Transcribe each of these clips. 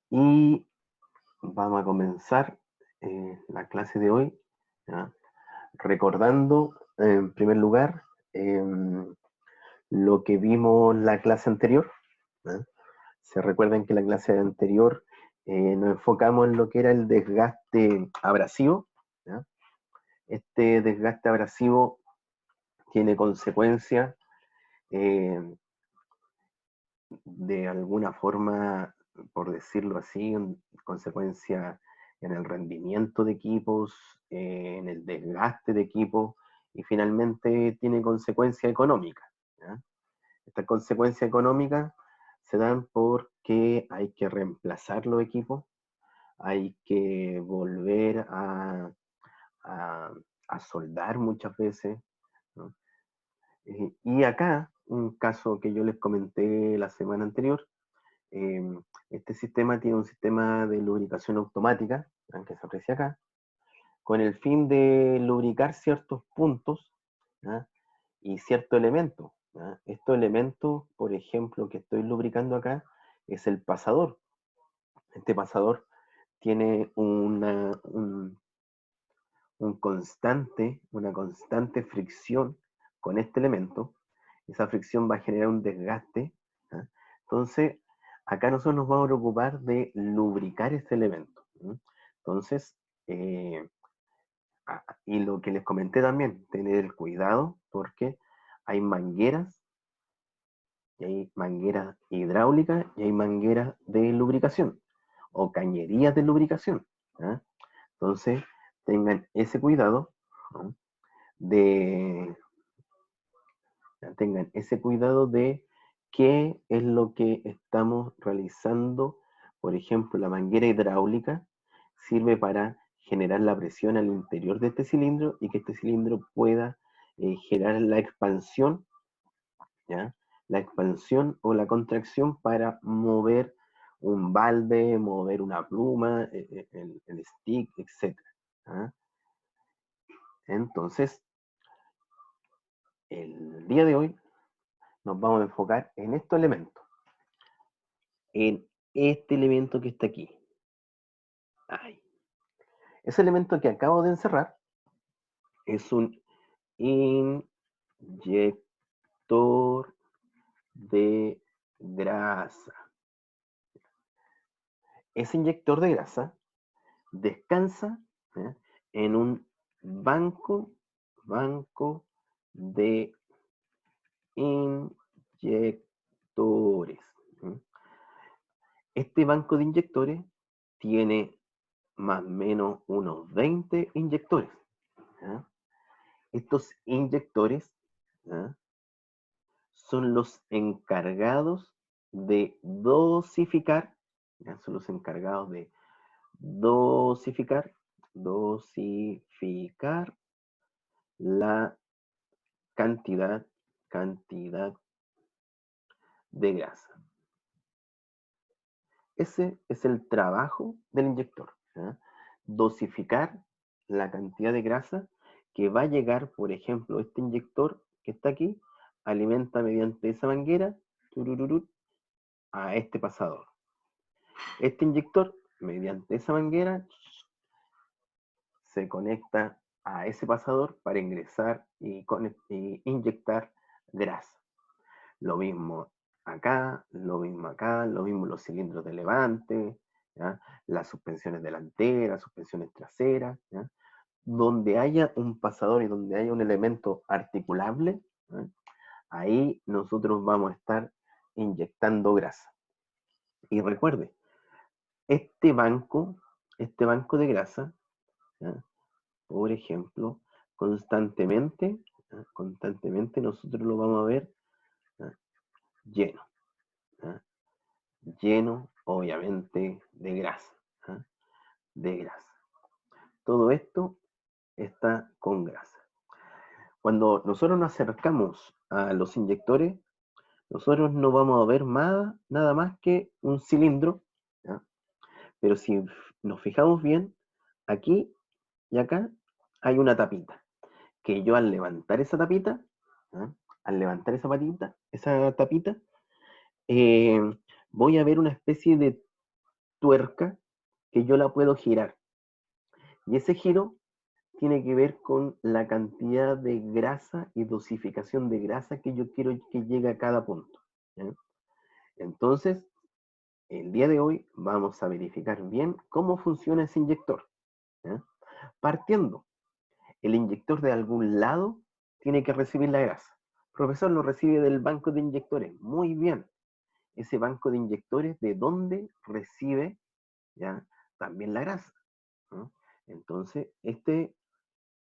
Y vamos a comenzar la clase de hoy, ¿ya? Recordando, en primer lugar, lo que vimos la clase anterior, ¿ya? Se recuerdan que la clase anterior nos enfocamos en lo que era el desgaste abrasivo, ¿ya? Este desgaste abrasivo tiene consecuencias eh, de alguna forma, por decirlo así, consecuencia en el rendimiento de equipos, en el desgaste de equipos y finalmente tiene consecuencias económicas, ¿ya? Estas consecuencias económicas se dan porque hay que reemplazar los equipos, hay que volver a, a soldar muchas veces, ¿no? Y acá, un caso que yo les comenté la semana anterior, eh, este sistema tiene un sistema de lubricación automática, que se aprecia acá, con el fin de lubricar ciertos puntos, ¿ya? Y ciertos elementos, ¿ya? Estos elementos, por ejemplo, que estoy lubricando acá, es el pasador. Este pasador tiene una constante fricción con este elemento. Esa fricción va a generar un desgaste, ¿ya? Entonces, acá nosotros nos vamos a preocupar de lubricar este elemento, ¿no? Entonces, eh, y lo que les comenté también, tener el cuidado porque hay mangueras, y hay mangueras hidráulicas y hay mangueras de lubricación o cañerías de lubricación, ¿ya? Entonces, tengan ese cuidado, ¿no? de, tengan ese cuidado de qué es lo que estamos realizando. Por ejemplo, la manguera hidráulica sirve para generar la presión al interior de este cilindro y que este cilindro pueda generar la expansión, ¿ya? La expansión o la contracción para mover un balde, mover una pluma, el stick, etc. ¿Ah? Entonces, el día de hoy nos vamos a enfocar en estos elementos, en este elemento que está aquí. Ay. Ese elemento que acabo de encerrar es un inyector de grasa. Ese inyector de grasa descansa, ¿eh? En un banco de inyectores. ¿Eh? Este banco de inyectores tiene más o menos unos 20 inyectores. ¿Eh? Estos inyectores, ¿eh? son los encargados de dosificar, ¿ya? Son los encargados de dosificar, dosificar la cantidad de grasa. Ese es el trabajo del inyector, ¿ya? Dosificar la cantidad de grasa que va a llegar, por ejemplo, este inyector que está aquí, alimenta mediante esa manguera a este pasador. Este inyector, mediante esa manguera, se conecta a ese pasador para ingresar y inyectar grasa. Lo mismo acá, lo mismo acá, lo mismo los cilindros de levante, ¿ya? Las suspensiones delanteras, suspensiones traseras, ¿ya? Donde haya un pasador y donde haya un elemento articulable, ¿ya? Ahí nosotros vamos a estar inyectando grasa. Y recuerde, este banco, este banco de grasa, ¿ya? Por ejemplo, constantemente nosotros lo vamos a ver, ¿ya? Lleno, ¿ya? Lleno obviamente de grasa, ¿ya? De grasa. Todo esto está con grasa. Cuando nosotros nos acercamos a los inyectores, nosotros no vamos a ver nada más que un cilindro, ¿ya? Pero si nos fijamos bien, aquí y acá hay una tapita, que yo al levantar esa tapita, ¿ya? Al levantar esa tapita, eh, voy a ver una especie tuerca que yo la puedo girar. Y ese giro tiene que ver con la cantidad de grasa y dosificación de grasa que yo quiero que llegue a cada punto, ¿ya? Entonces, el día de hoy vamos a verificar bien cómo funciona ese inyector, ¿ya? Partiendo, el inyector de algún lado tiene que recibir la grasa. Profesor, lo recibe del banco de inyectores. Muy bien. Ese banco de inyectores, ¿de dónde recibe, ya, también la grasa? ¿No? Entonces, este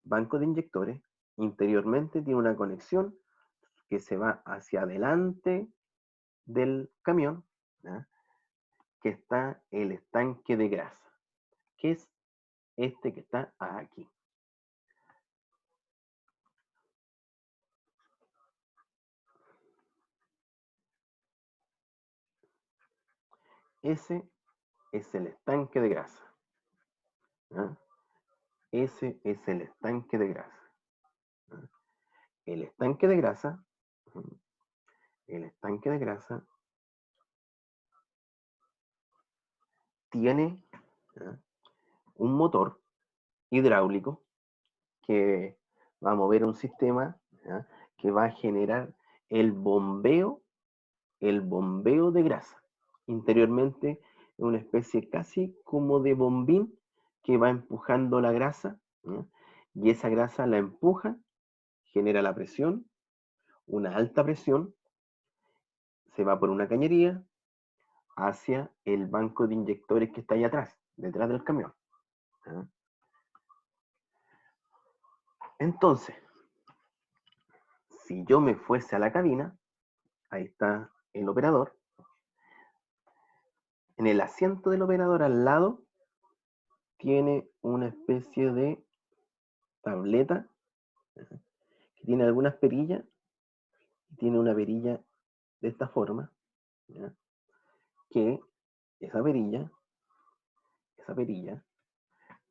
banco de inyectores interiormente tiene una conexión que se va hacia adelante del camión, ¿ya? Que está el estanque de grasa, que es este que está aquí. Ese es el estanque de grasa, ¿ya? Ese es el estanque de grasa, ¿ya? El estanque de grasa, el estanque de grasa tiene, ¿ya?, un motor hidráulico que va a mover un sistema, ¿ya?, que va a generar el bombeo, el bombeo de grasa. Interiormente es una especie casi como de bombín que va empujando la grasa, ¿ya?, y esa grasa la empuja, genera la presión, una alta presión, se va por una cañería hacia el banco de inyectores que está ahí atrás, detrás del camión, ¿ya? Entonces, si yo me fuese a la cabina, ahí está el operador, en el asiento del operador al lado tiene una especie de tableta, ¿ya?, que tiene algunas perillas, y tiene una perilla de esta forma, ¿ya?, que esa perilla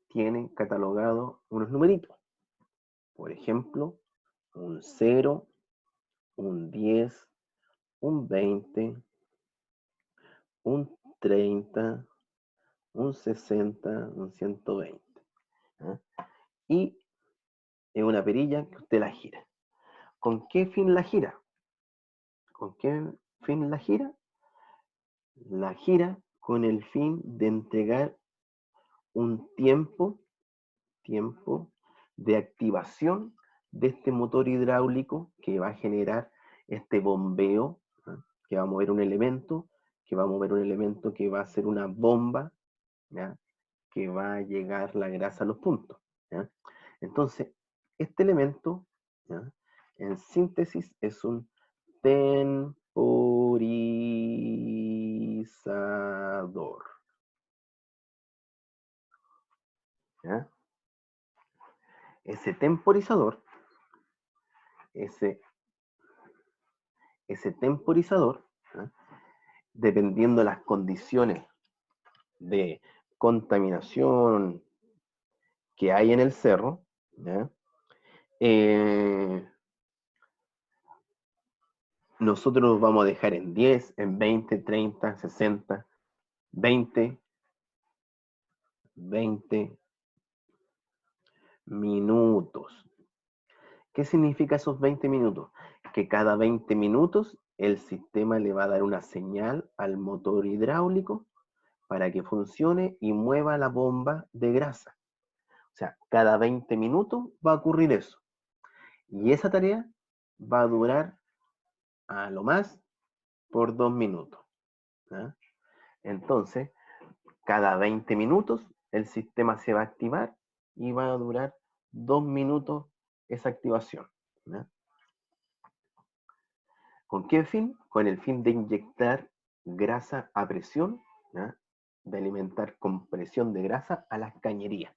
tiene catalogado unos numeritos. Por ejemplo, un 0, un 10, un 20, un 30, un 60, un 120, ¿ya? Y es una perilla que usted la gira. ¿Con qué fin la gira? ¿Con qué fin la gira? La gira con el fin de entregar un tiempo de activación de este motor hidráulico que va a generar este bombeo, ¿no?, que va a mover un elemento, que va a ser una bomba, ¿ya?, que va a llegar la grasa a los puntos, ¿ya? Entonces, este elemento, ¿ya?, en síntesis es un temporizador, ¿ya? Ese temporizador, ese, ese temporizador, ¿ya?, dependiendo de las condiciones de contaminación que hay en el cerro, ¿ya?, eh, nosotros los vamos a dejar en 10, en 20, 30, 60, 20, 20 minutos. ¿Qué significa esos 20 minutos? Que cada 20 minutos el sistema le va a dar una señal al motor hidráulico para que funcione y mueva la bomba de grasa. O sea, cada 20 minutos va a ocurrir eso. Y esa tarea va a durar a lo más por 2 minutos, ¿ya? Entonces, cada 20 minutos el sistema se va a activar y va a durar 2 minutos esa activación, ¿ya? ¿Con qué fin? Con el fin de inyectar grasa a presión, ¿ya?, de alimentar con presión de grasa a las cañerías.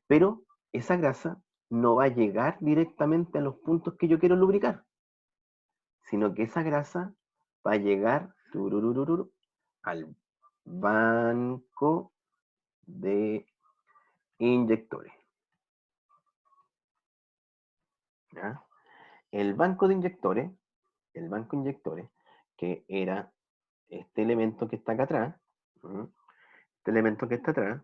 Pero esa grasa no va a llegar directamente a los puntos que yo quiero lubricar, sino que esa grasa va a llegar al banco de inyectores, ¿ya? El banco de inyectores, el banco de inyectores, que era este elemento que está acá atrás, ¿m?, Este elemento que está atrás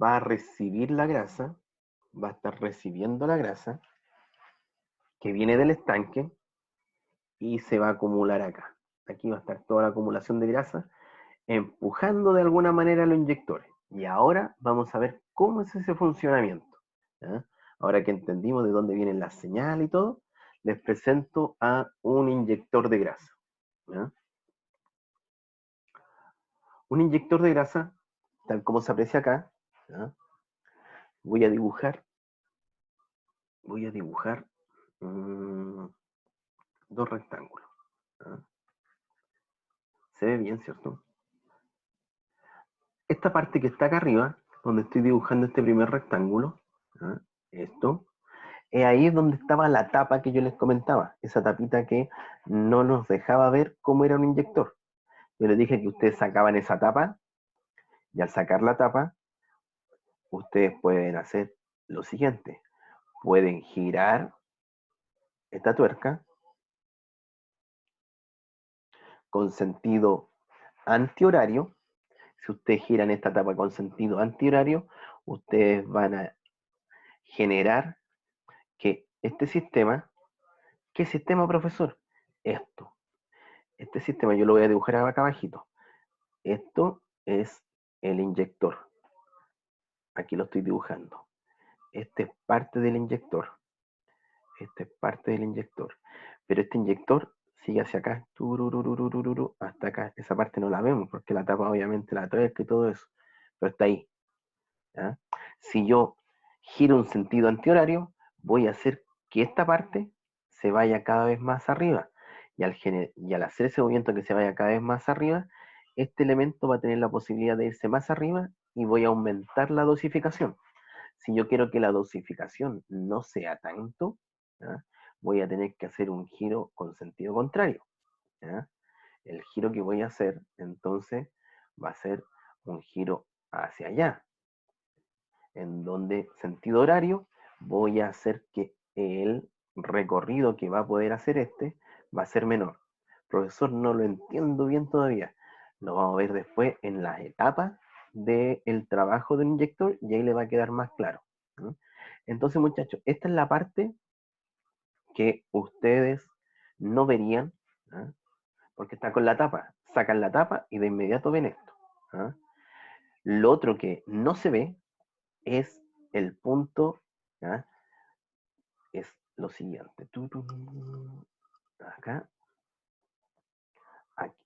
va a recibir la grasa, va a estar recibiendo la grasa que viene del estanque y se va a acumular acá. Aquí va a estar toda la acumulación de grasa empujando de alguna manera los inyectores. Y ahora vamos a ver cómo es ese funcionamiento. ¿Ya? Ahora que entendimos de dónde vienen las señales y todo, les presento a un inyector de grasa. ¿Ya? Un inyector de grasa, tal como se aprecia acá, ¿ya? Voy a dibujar dos rectángulos. ¿Ya? Se ve bien, ¿cierto? Esta parte que está acá arriba, donde estoy dibujando este primer rectángulo, ¿ya? Esto, ahí es donde estaba la tapa que yo les comentaba, esa tapita que no nos dejaba ver cómo era un inyector. Yo les dije que ustedes sacaban esa tapa, y al sacar la tapa, ustedes pueden hacer lo siguiente. Pueden girar esta tuerca con sentido antihorario. Si ustedes giran esta tapa con sentido antihorario, ustedes van a generar que este sistema, ¿qué sistema, profesor? Esto. Este sistema yo lo voy a dibujar acá abajito. Esto es el inyector. Aquí lo estoy dibujando. Este es parte del inyector. Este es parte del inyector. Pero este inyector sigue hacia acá, hasta acá. Esa parte no la vemos porque la tapa obviamente la tuerca y todo eso. Pero está ahí. ¿Ya? Si yo giro un sentido antihorario, voy a hacer que esta parte se vaya cada vez más arriba. Y al hacer ese movimiento que se vaya cada vez más arriba, este elemento va a tener la posibilidad de irse más arriba y voy a aumentar la dosificación. Si yo quiero que la dosificación no sea tanto, ¿ya? Voy a tener que hacer un giro con sentido contrario. ¿Ya? El giro que voy a hacer, entonces, va a ser un giro hacia allá, en donde sentido horario voy a hacer que el recorrido que va a poder hacer este va a ser menor. Profesor, no lo entiendo bien todavía. Lo vamos a ver después en las etapas del trabajo del inyector y ahí le va a quedar más claro. ¿No? Entonces, muchachos, esta es la parte que ustedes no verían, ¿ah? Porque está con la tapa. Sacan la tapa y de inmediato ven esto. ¿Ah? Lo otro que no se ve es el punto, ¿ya? Es lo siguiente. Acá, aquí.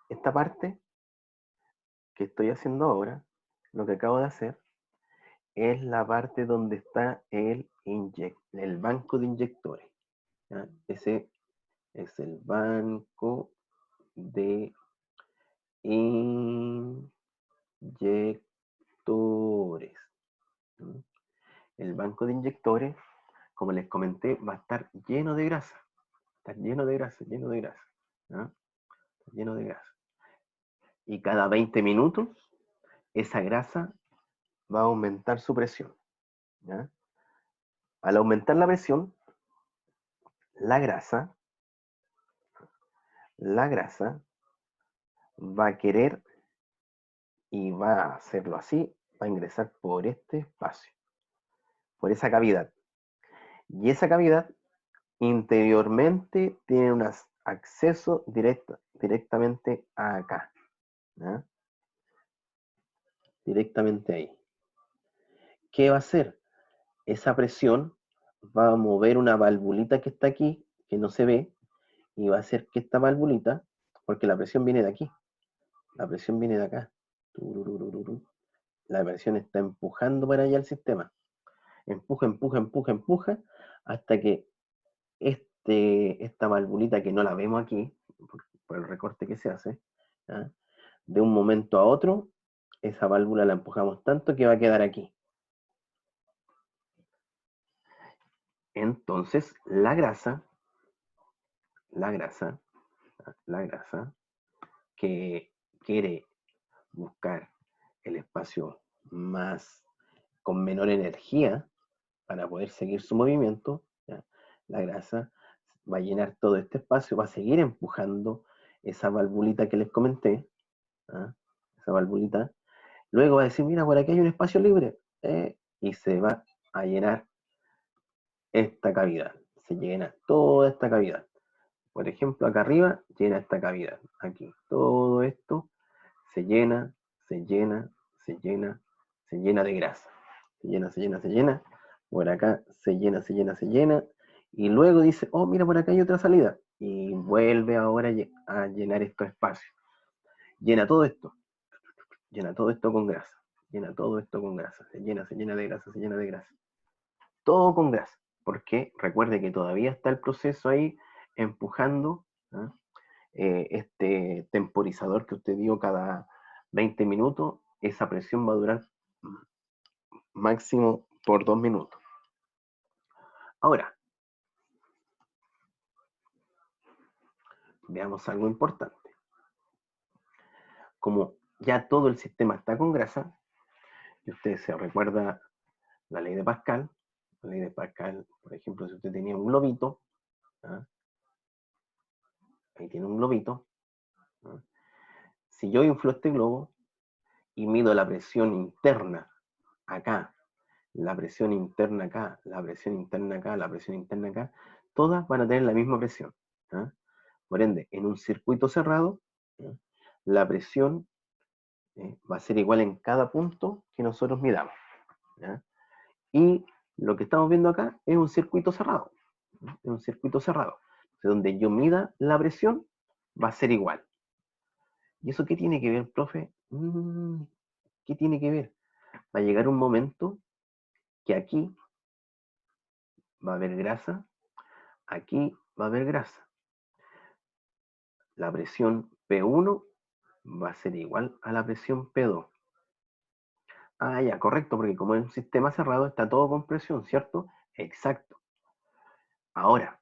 Esta parte que estoy haciendo ahora, lo que acabo de hacer, es la parte donde está el banco de inyectores. ¿Ya? Ese es el banco de inyectores. ¿Mm? El banco de inyectores, como les comenté, va a estar lleno de grasa. Está lleno de grasa, lleno de grasa. ¿Ya? Lleno de grasa. Y cada 20 minutos, esa grasa va a aumentar su presión. ¿Ya? Al aumentar la presión, la grasa va a querer y va a hacerlo así, va a ingresar por este espacio, por esa cavidad. Y esa cavidad interiormente tiene un acceso directamente acá. ¿Ya? Directamente ahí. ¿Qué va a hacer? Esa presión va a mover una valvulita que está aquí, que no se ve, y va a hacer que esta valvulita, porque la presión viene de aquí, la presión viene de acá, la presión está empujando para allá el sistema, empuja, empuja, empuja, empuja, hasta que esta valvulita que no la vemos aquí, por el recorte que se hace, ¿ya? De un momento a otro, esa válvula la empujamos tanto que va a quedar aquí. Entonces, la grasa que quiere buscar el espacio más con menor energía para poder seguir su movimiento, ¿ya? La grasa va a llenar todo este espacio, va a seguir empujando esa valvulita que les comenté, ¿ah? Esa valvulita. Luego va a decir, mira, por aquí hay un espacio libre, y se va a llenar esta cavidad. Se llena toda esta cavidad. Por ejemplo, acá arriba llena esta cavidad. Aquí, todo esto se llena, se llena, se llena, se llena de grasa. Se llena, se llena, se llena. Por acá se llena, se llena, se llena. Y luego dice, oh, mira, por acá hay otra salida. Y vuelve ahora a llenar estos espacios. Llena todo esto. Llena todo esto con grasa. Llena todo esto con grasa. Se llena de grasa, se llena de grasa. Todo con grasa. Porque recuerde que todavía está el proceso ahí empujando, ¿ah? Este temporizador que usted dio cada 20 minutos, esa presión va a durar máximo por 2 minutos. Ahora, veamos algo importante. Como ya todo el sistema está con grasa, y usted se recuerda la ley de Pascal, por ejemplo, si usted tenía un globito, ¿ah? Ahí tiene un globito, ¿ah? Si yo inflo este globo y mido la presión interna acá, la presión interna acá, la presión interna acá, la presión interna acá, todas van a tener la misma presión, ¿ah? Por ende, en un circuito cerrado, ¿ah? La presión va a ser igual en cada punto que nosotros midamos, ¿ah? Y lo que estamos viendo acá es un circuito cerrado, ¿ah? Es un circuito cerrado, donde yo mida la presión va a ser igual. ¿Y eso qué tiene que ver, profe? ¿Qué tiene que ver? Va a llegar un momento que aquí va a haber grasa, aquí va a haber grasa. La presión P1 va a ser igual a la presión P2. Ah, ya, correcto, porque como es un sistema cerrado, está todo con presión, ¿cierto? Exacto. Ahora,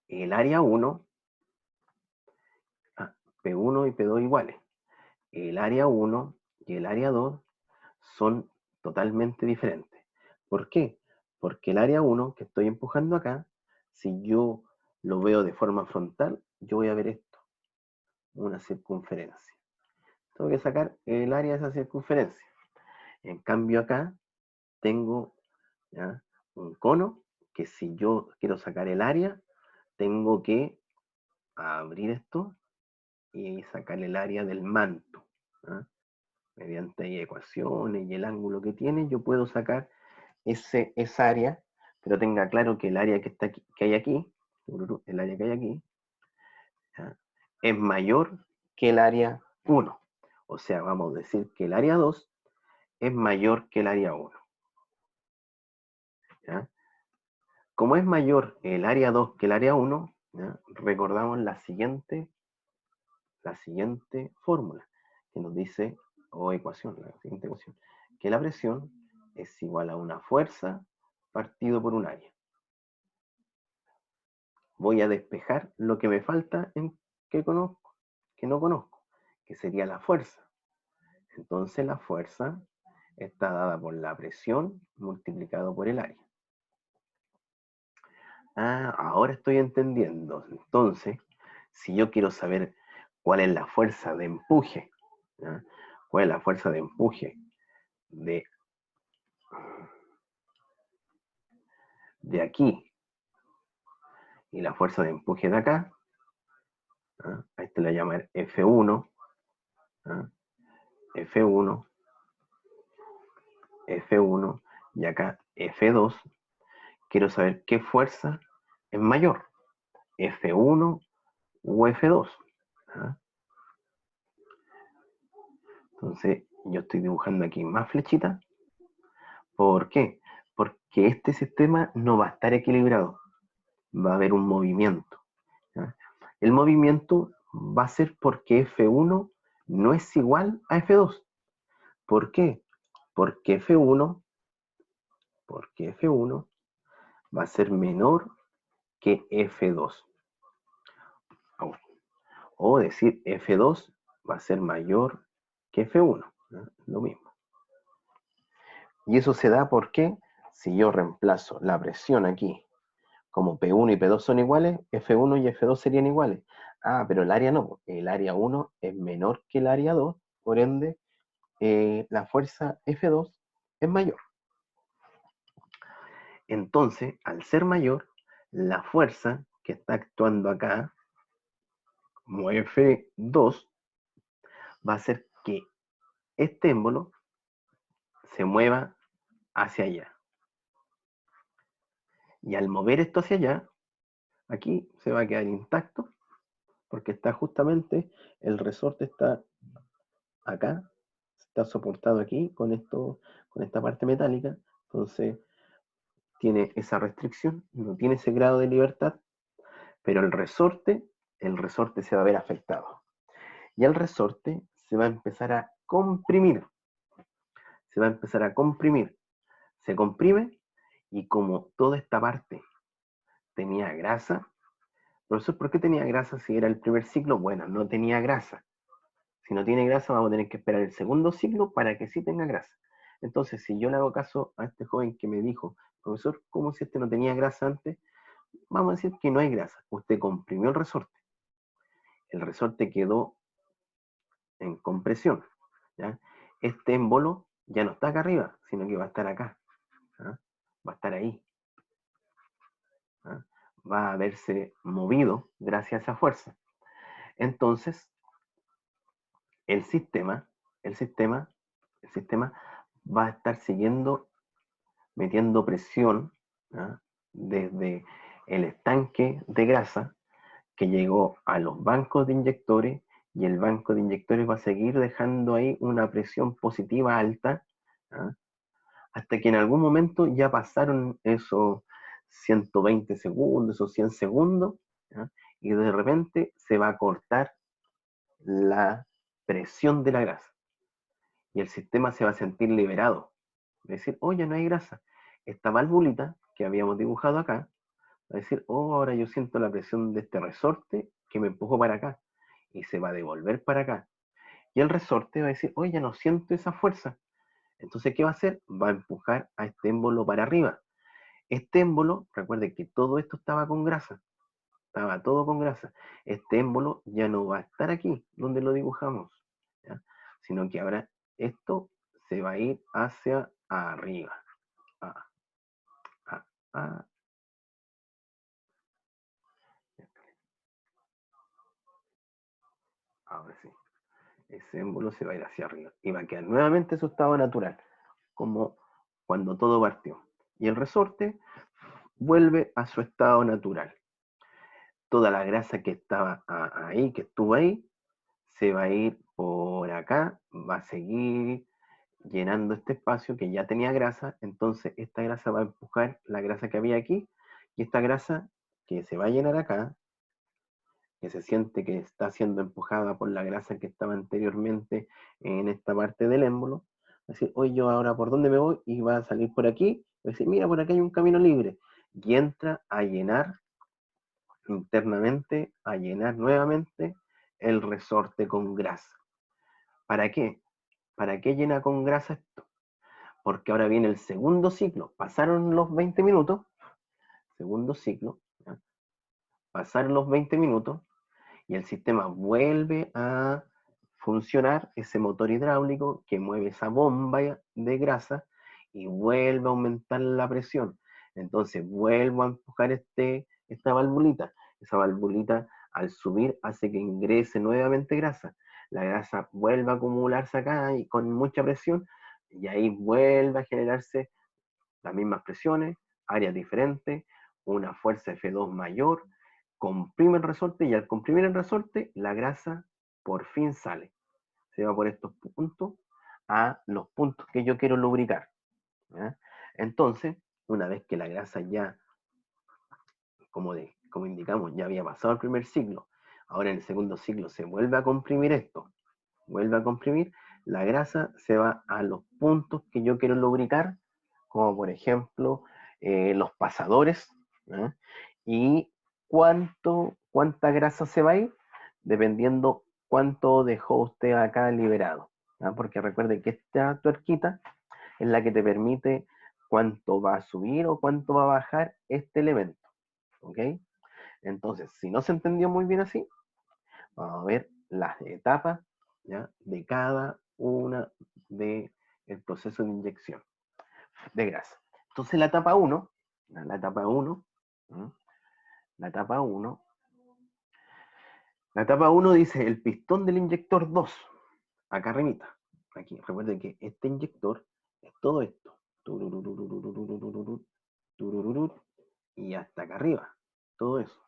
el área 1, P1 y P2 iguales. El área 1 y el área 2 son totalmente diferentes. ¿Por qué? Porque el área 1 que estoy empujando acá, si yo lo veo de forma frontal, yo voy a ver esto, una circunferencia. Tengo que sacar el área de esa circunferencia. En cambio acá tengo, ¿ya?, un cono que si yo quiero sacar el área, tengo que abrir esto y sacar el área del manto, ¿ya? Mediante ecuaciones y el ángulo que tiene, yo puedo sacar esa área, pero tenga claro que el área que, está aquí, que hay aquí, el área que hay aquí, ¿ya?, es mayor que el área 1. O sea, vamos a decir que el área 2 es mayor que el área 1. ¿Ya? Como es mayor el área 2 que el área 1, ¿ya?, recordamos la siguiente fórmula que nos dice, o ecuación, la siguiente ecuación, que la presión es igual a una fuerza partido por un área. Voy a despejar lo que me falta en que no conozco, que sería la fuerza. Entonces la fuerza está dada por la presión multiplicado por el área. Ah, ahora estoy entendiendo. Entonces, si yo quiero saber cuál es la fuerza de empuje, ¿ya?, cuál es la fuerza de empuje de aquí y la fuerza de empuje de acá, ¿ya?, a este le voy a llamar F1, ¿ya?, F1, F1 y acá F2, quiero saber qué fuerza es mayor, F1 o F2. ¿Ya? Entonces yo estoy dibujando aquí más flechitas. ¿Por qué? Porque este sistema no va a estar equilibrado, va a haber un movimiento, ¿ya? El movimiento va a ser porque F1 no es igual a F2. ¿Por qué? Porque F1 va a ser menor que F2. O decir F2 va a ser mayor que F1, ¿no? Lo mismo. Y eso se da porque si yo reemplazo la presión aquí como P1 y P2 son iguales, F1 y F2 serían iguales. Ah, pero el área no, el área 1 es menor que el área 2, por ende, la fuerza F2 es mayor. Entonces, al ser mayor, la fuerza que está actuando acá, como F2, va a hacer que este émbolo se mueva hacia allá. Y al mover esto hacia allá, aquí se va a quedar intacto, porque está justamente, el resorte está acá, está soportado aquí con esto, con esta parte metálica, entonces tiene esa restricción, no tiene ese grado de libertad, pero el resorte se va a ver afectado. Y el resorte se va a empezar a comprimir, se va a empezar a comprimir, se comprime, y como toda esta parte tenía grasa, profesor, ¿por qué tenía grasa si era el primer ciclo? Bueno, no tenía grasa. Si no tiene grasa, vamos a tener que esperar el segundo ciclo para que sí tenga grasa. Entonces, si yo le hago caso a este joven que me dijo, profesor, ¿cómo si este no tenía grasa antes? Vamos a decir que no hay grasa. Usted comprimió el resorte. El resorte quedó en compresión, ¿ya? Este émbolo ya no está acá arriba, sino que va a estar acá, ¿ya? Va a estar ahí, ¿ya? Va a haberse movido gracias a esa fuerza. Entonces, el sistema, el sistema va a estar siguiendo metiendo presión, ¿ya? Desde el estanque de grasa que llegó a los bancos de inyectores, y el banco de inyectores va a seguir dejando ahí una presión positiva alta, ¿ya? Hasta que en algún momento ya pasaron esos 120 segundos, esos 100 segundos, ¿ya? Y de repente se va a cortar la presión de la grasa y el sistema se va a sentir liberado. Es decir, oh, ya no hay grasa. Esta valvulita que habíamos dibujado acá va a decir, oh, ahora yo siento la presión de este resorte que me empujó para acá, y se va a devolver para acá. Y el resorte va a decir, oh, ya no siento esa fuerza. Entonces, ¿qué va a hacer? Va a empujar a este émbolo para arriba. Este émbolo, recuerde que todo esto estaba con grasa, estaba todo con grasa. Este émbolo ya no va a estar aquí, donde lo dibujamos, ¿ya? Sino que ahora esto se va a ir hacia arriba. Ah, ah, ah. Ahora sí, ese émbolo se va a ir hacia arriba y va a quedar nuevamente su estado natural, como cuando todo partió. Y el resorte vuelve a su estado natural. Toda la grasa que estaba ahí, que estuvo ahí, se va a ir por acá, va a seguir llenando este espacio que ya tenía grasa. Entonces esta grasa va a empujar la grasa que había aquí, y esta grasa que se va a llenar acá, que se siente que está siendo empujada por la grasa que estaba anteriormente en esta parte del émbolo, va a decir, oye, yo ahora por dónde me voy, y va a salir por aquí, va a decir, mira, por acá hay un camino libre, y entra a llenar internamente, a llenar nuevamente el resorte con grasa. ¿Para qué? ¿Para qué llena con grasa esto? Porque ahora viene el segundo ciclo. Pasaron los 20 minutos, segundo ciclo, ¿ya? Pasaron los 20 minutos y el sistema vuelve a funcionar, ese motor hidráulico que mueve esa bomba de grasa, y vuelve a aumentar la presión. Entonces vuelvo a empujar esta valvulita. Esa valvulita, al subir, hace que ingrese nuevamente grasa. La grasa vuelve a acumularse acá y con mucha presión, y ahí vuelve a generarse las mismas presiones, áreas diferentes, una fuerza F2 mayor, comprime el resorte, y al comprimir el resorte, la grasa por fin sale. Se va por estos puntos a los puntos que yo quiero lubricar, ¿ya? Entonces, una vez que la grasa ya, como indicamos, ya había pasado el primer ciclo, ahora en el segundo ciclo se vuelve a comprimir esto, vuelve a comprimir, la grasa se va a los puntos que yo quiero lubricar, como por ejemplo los pasadores, ¿eh? Y cuánta grasa se va a ir, dependiendo cuánto dejó usted acá liberado, ¿eh? Porque recuerde que esta tuerquita es la que te permite cuánto va a subir o cuánto va a bajar este elemento. ¿ok? Entonces, si no se entendió muy bien así, vamos a ver las etapas, ¿ya?, de cada una del proceso de inyección de grasa. Entonces, la etapa 1, la etapa 1, la etapa 1, la etapa 1 dice el pistón del inyector 2, acá arribita. Aquí, recuerden que este inyector es todo esto. Y hasta acá arriba. Todo eso.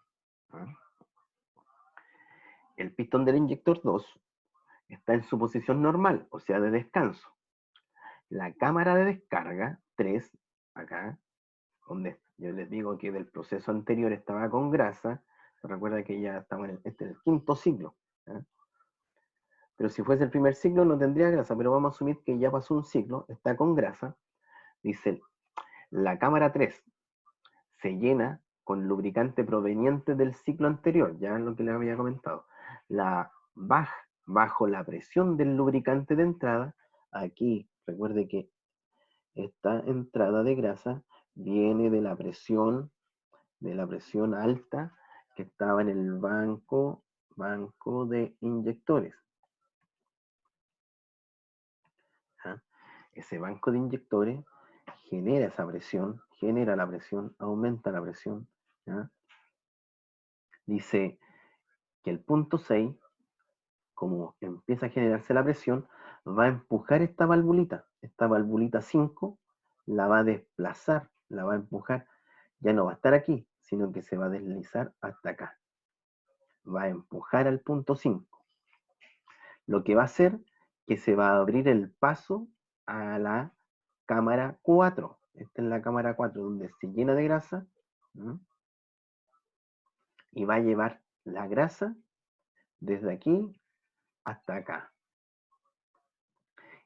El pistón del inyector 2 está en su posición normal, o sea, de descanso. La cámara de descarga 3, acá, donde yo les digo que del proceso anterior estaba con grasa, recuerda que ya estamos en el quinto ciclo. ¿Eh? Pero si fuese el primer ciclo no tendría grasa, pero vamos a asumir que ya pasó un ciclo, está con grasa. Dice, la cámara 3 se llena con lubricante proveniente del ciclo anterior, ya es lo que les había comentado. Bajo la presión del lubricante de entrada, aquí recuerde que esta entrada de grasa viene de la presión alta que estaba en el banco de inyectores. ¿Ah? Ese banco de inyectores genera esa presión, genera la presión, aumenta la presión. ¿Ya? Dice que el punto 6, como empieza a generarse la presión, va a empujar esta valvulita 5, la va a desplazar, la va a empujar, ya no va a estar aquí, sino que se va a deslizar hasta acá. Va a empujar al punto 5. Lo que va a hacer que se va a abrir el paso a la cámara 4. Esta es la cámara 4, donde se llena de grasa, ¿no? Y va a llevar la grasa desde aquí hasta acá.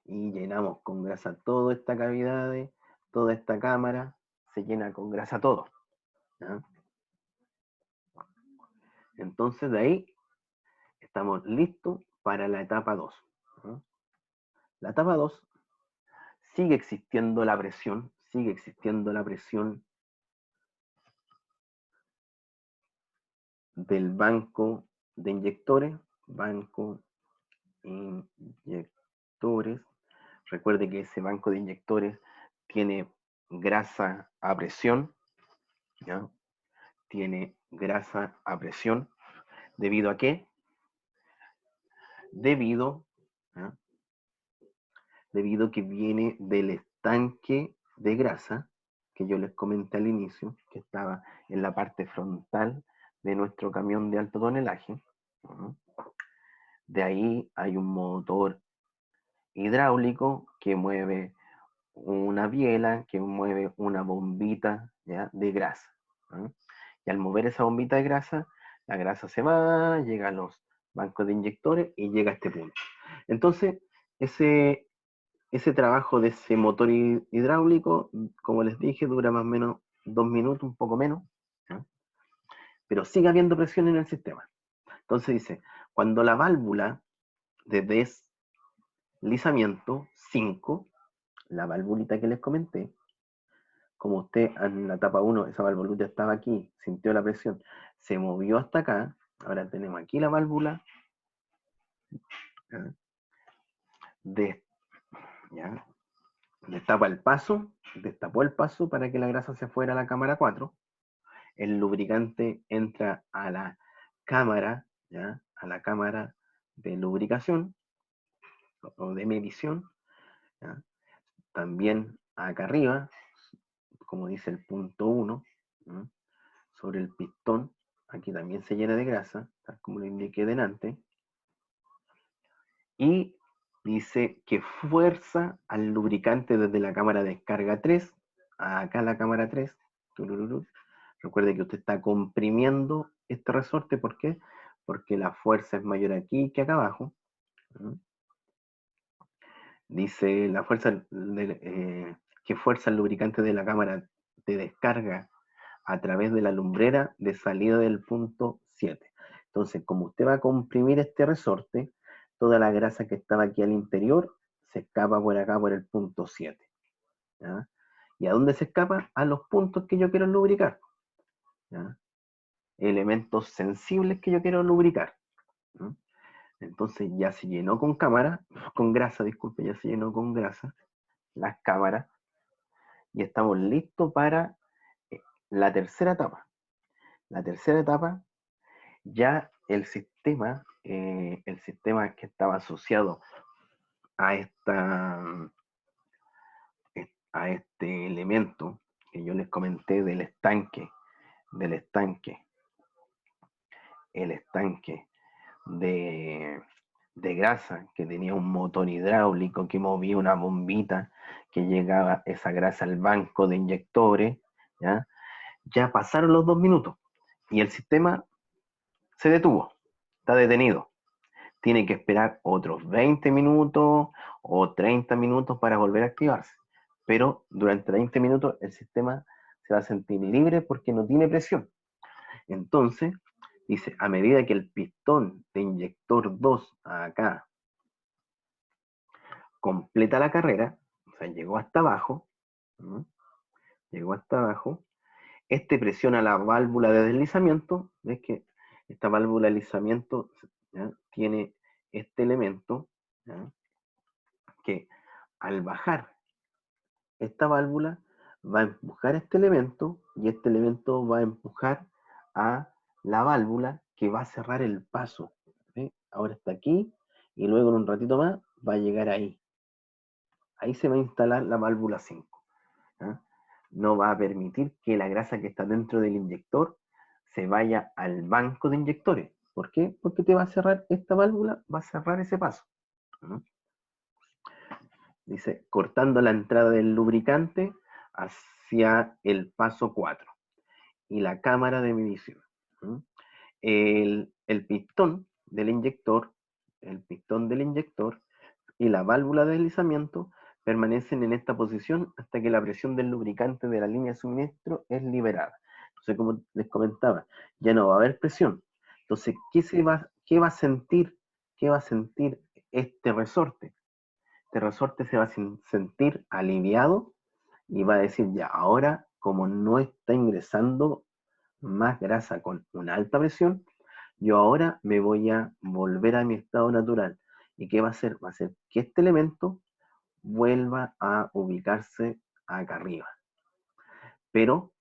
Y llenamos con grasa toda esta cavidad, toda esta cámara, se llena con grasa todo. ¿No? Entonces de ahí estamos listos para la etapa 2. ¿No? La etapa 2 sigue existiendo la presión del banco de inyectores, Recuerde que ese banco de inyectores tiene grasa a presión, ¿ya? Tiene grasa a presión. ¿Debido a qué? Debido que viene del estanque de grasa que yo les comenté al inicio, que estaba en la parte frontal de nuestro camión de alto tonelaje. De ahí hay un motor hidráulico que mueve una biela, que mueve una bombita, ¿ya?, de grasa. Y al mover esa bombita de grasa, la grasa se va, llega a los bancos de inyectores y llega a este punto. Entonces, ese trabajo de ese motor hidráulico, como les dije, dura más o menos 2 minutos, un poco menos, ¿ya? Pero sigue habiendo presión en el sistema. Entonces dice, cuando la válvula de deslizamiento 5, la valvulita que les comenté, como usted en la etapa 1, esa valvulita estaba aquí, sintió la presión, se movió hasta acá, ahora tenemos aquí la válvula, ¿ya? ¿Ya? Destapó el paso para que la grasa se fuera a la cámara 4, el lubricante entra a la cámara, ¿ya?, a la cámara de lubricación o de medición, ¿ya? También acá arriba, como dice el punto 1, ¿no?, sobre el pistón, aquí también se llena de grasa, tal como lo indiqué delante, y dice que fuerza al lubricante desde la cámara de descarga 3, acá la cámara 3, recuerde que usted está comprimiendo este resorte, ¿por qué? Porque la fuerza es mayor aquí que acá abajo. Dice la fuerza que fuerza el lubricante de la cámara de descarga a través de la lumbrera de salida del punto 7. Entonces, como usted va a comprimir este resorte, toda la grasa que estaba aquí al interior se escapa por acá por el punto 7. ¿Ya? ¿Y a dónde se escapa? A los puntos que yo quiero lubricar. ¿Ya? elementos sensibles que yo quiero lubricar. ¿No? Entonces ya se llenó con grasa, disculpe, ya se llenó con grasa las cámaras y estamos listos para la tercera etapa. La tercera etapa, ya el sistema que estaba asociado a este elemento que yo les comenté del estanque, el estanque de grasa que tenía un motor hidráulico que movía una bombita que llegaba esa grasa al banco de inyectores, ya pasaron los 2 minutos y el sistema se detuvo, está detenido. Tiene que esperar otros 20 minutos o 30 minutos para volver a activarse. Pero durante 20 minutos el sistema se va a sentir libre porque no tiene presión. Entonces, dice, a medida que el pistón de inyector 2 acá completa la carrera, o sea, llegó hasta abajo, ¿no? Llegó hasta abajo, este presiona la válvula de deslizamiento, ves que esta válvula de deslizamiento, ¿ya?, tiene este elemento, ¿ya?, que al bajar esta válvula va a empujar este elemento y este elemento va a empujar a la válvula que va a cerrar el paso. ¿Sí? Ahora está aquí y luego en un ratito más va a llegar ahí. Ahí se va a instalar la válvula 5. ¿Ah? No va a permitir que la grasa que está dentro del inyector se vaya al banco de inyectores. ¿Por qué? Porque te va a cerrar esta válvula, va a cerrar ese paso. ¿No? Dice, cortando la entrada del lubricante hacia el paso 4 y la cámara de medición. ¿No? El pistón del inyector, y la válvula de deslizamiento permanecen en esta posición hasta que la presión del lubricante de la línea de suministro es liberada. Entonces, como les comentaba, ya no va a haber presión. Entonces, ¿qué va a sentir este resorte? Este resorte se va a sentir aliviado y va a decir, ya, ahora, como no está ingresando más grasa con una alta presión, yo ahora me voy a volver a mi estado natural. ¿Y qué va a hacer? Va a hacer que este elemento vuelva a ubicarse acá arriba. Pero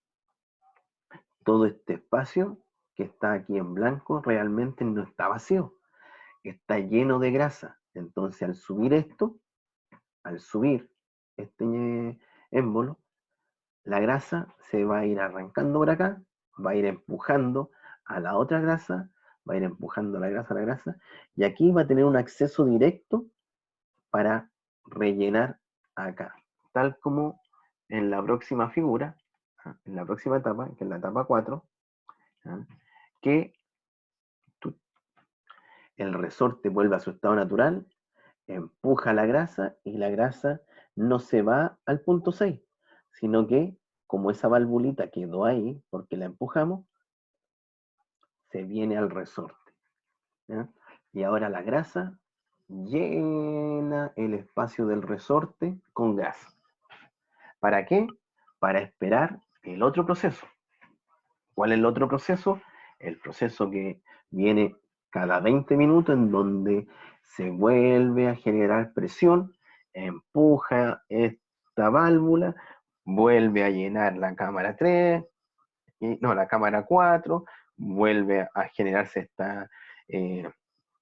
todo este espacio que está aquí en blanco realmente no está vacío, está lleno de grasa. Entonces al subir este émbolo, la grasa se va a ir arrancando por acá, va a ir empujando a la otra grasa, va a ir empujando la grasa, y aquí va a tener un acceso directo para rellenar acá, tal como en la próxima figura, en la próxima etapa, que es la etapa 4, que el resorte vuelve a su estado natural, empuja la grasa y la grasa no se va al punto 6, sino que como esa valvulita quedó ahí porque la empujamos, se viene al resorte. ¿Ya? Y ahora la grasa llena el espacio del resorte con grasa. ¿Para qué? Para esperar el otro proceso. ¿Cuál es el otro proceso? El proceso que viene cada 20 minutos en donde se vuelve a generar presión, empuja esta válvula, vuelve a llenar la cámara 3, la cámara 4, vuelve a generarse esta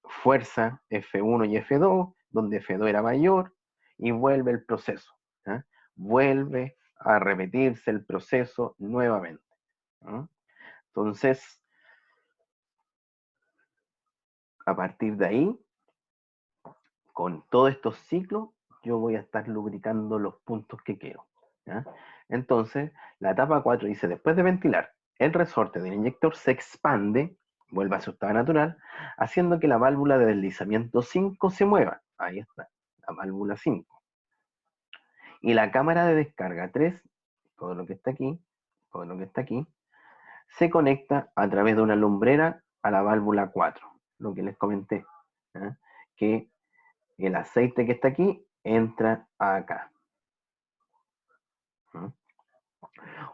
fuerza F1 y F2, donde F2 era mayor, y vuelve el proceso. ¿Eh? Vuelve a repetirse el proceso nuevamente. ¿Eh? Entonces, a partir de ahí, con todos estos ciclos, yo voy a estar lubricando los puntos que quiero. ¿Ya? Entonces, la etapa 4 dice, después de ventilar, el resorte del inyector se expande, vuelve a su estado natural, haciendo que la válvula de deslizamiento 5 se mueva. Ahí está, la válvula 5. Y la cámara de descarga 3, todo lo que está aquí, se conecta a través de una lumbrera a la válvula 4, lo que les comenté, ¿eh? Que el aceite que está aquí entra acá. ¿Eh?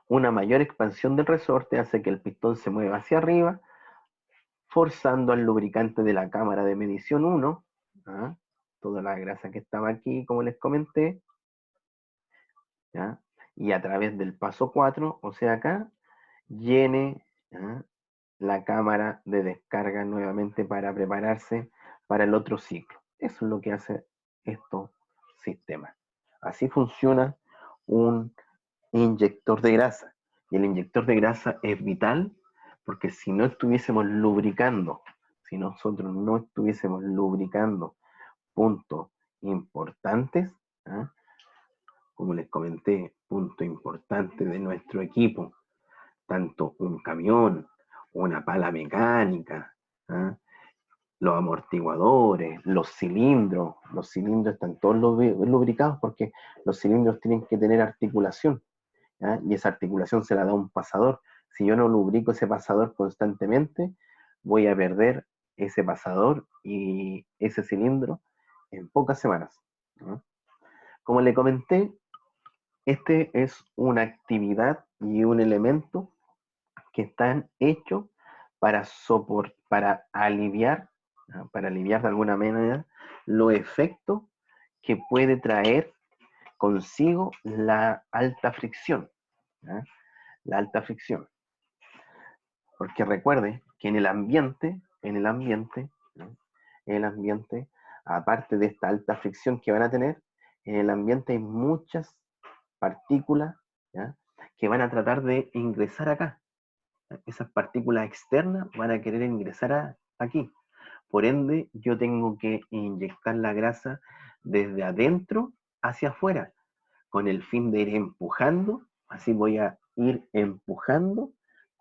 Una mayor expansión del resorte hace que el pistón se mueva hacia arriba, forzando al lubricante de la cámara de medición 1, ¿ah? Toda la grasa que estaba aquí, como les comenté, ¿ya? Y a través del paso 4, o sea acá, llene, ¿ah?, la cámara de descarga nuevamente para prepararse para el otro ciclo. Eso es lo que hace estos sistemas. Así funciona un inyector de grasa. Y el inyector de grasa es vital porque si no estuviésemos lubricando, si nosotros no estuviésemos lubricando puntos importantes, ¿ah?, como les comenté, punto importante de nuestro equipo, tanto un camión, una pala mecánica, ¿ah?, los amortiguadores, los cilindros están todos lubricados porque los cilindros tienen que tener articulación, ¿ah?, y esa articulación se la da un pasador. Si yo no lubrico ese pasador constantemente, voy a perder ese pasador y ese cilindro en pocas semanas, ¿no? Como le comenté, este es una actividad y un elemento que están hechos para aliviar, ¿no?, para aliviar de alguna manera los efectos que puede traer consigo la alta fricción, ¿no?, la alta fricción. Porque recuerde que ¿no?, en el ambiente, aparte de esta alta fricción que van a tener, en el ambiente hay muchas partículas, ¿ya?, que van a tratar de ingresar acá. Esas partículas externas van a querer ingresar aquí. Por ende, yo tengo que inyectar la grasa desde adentro hacia afuera, con el fin de ir empujando. Así voy a ir empujando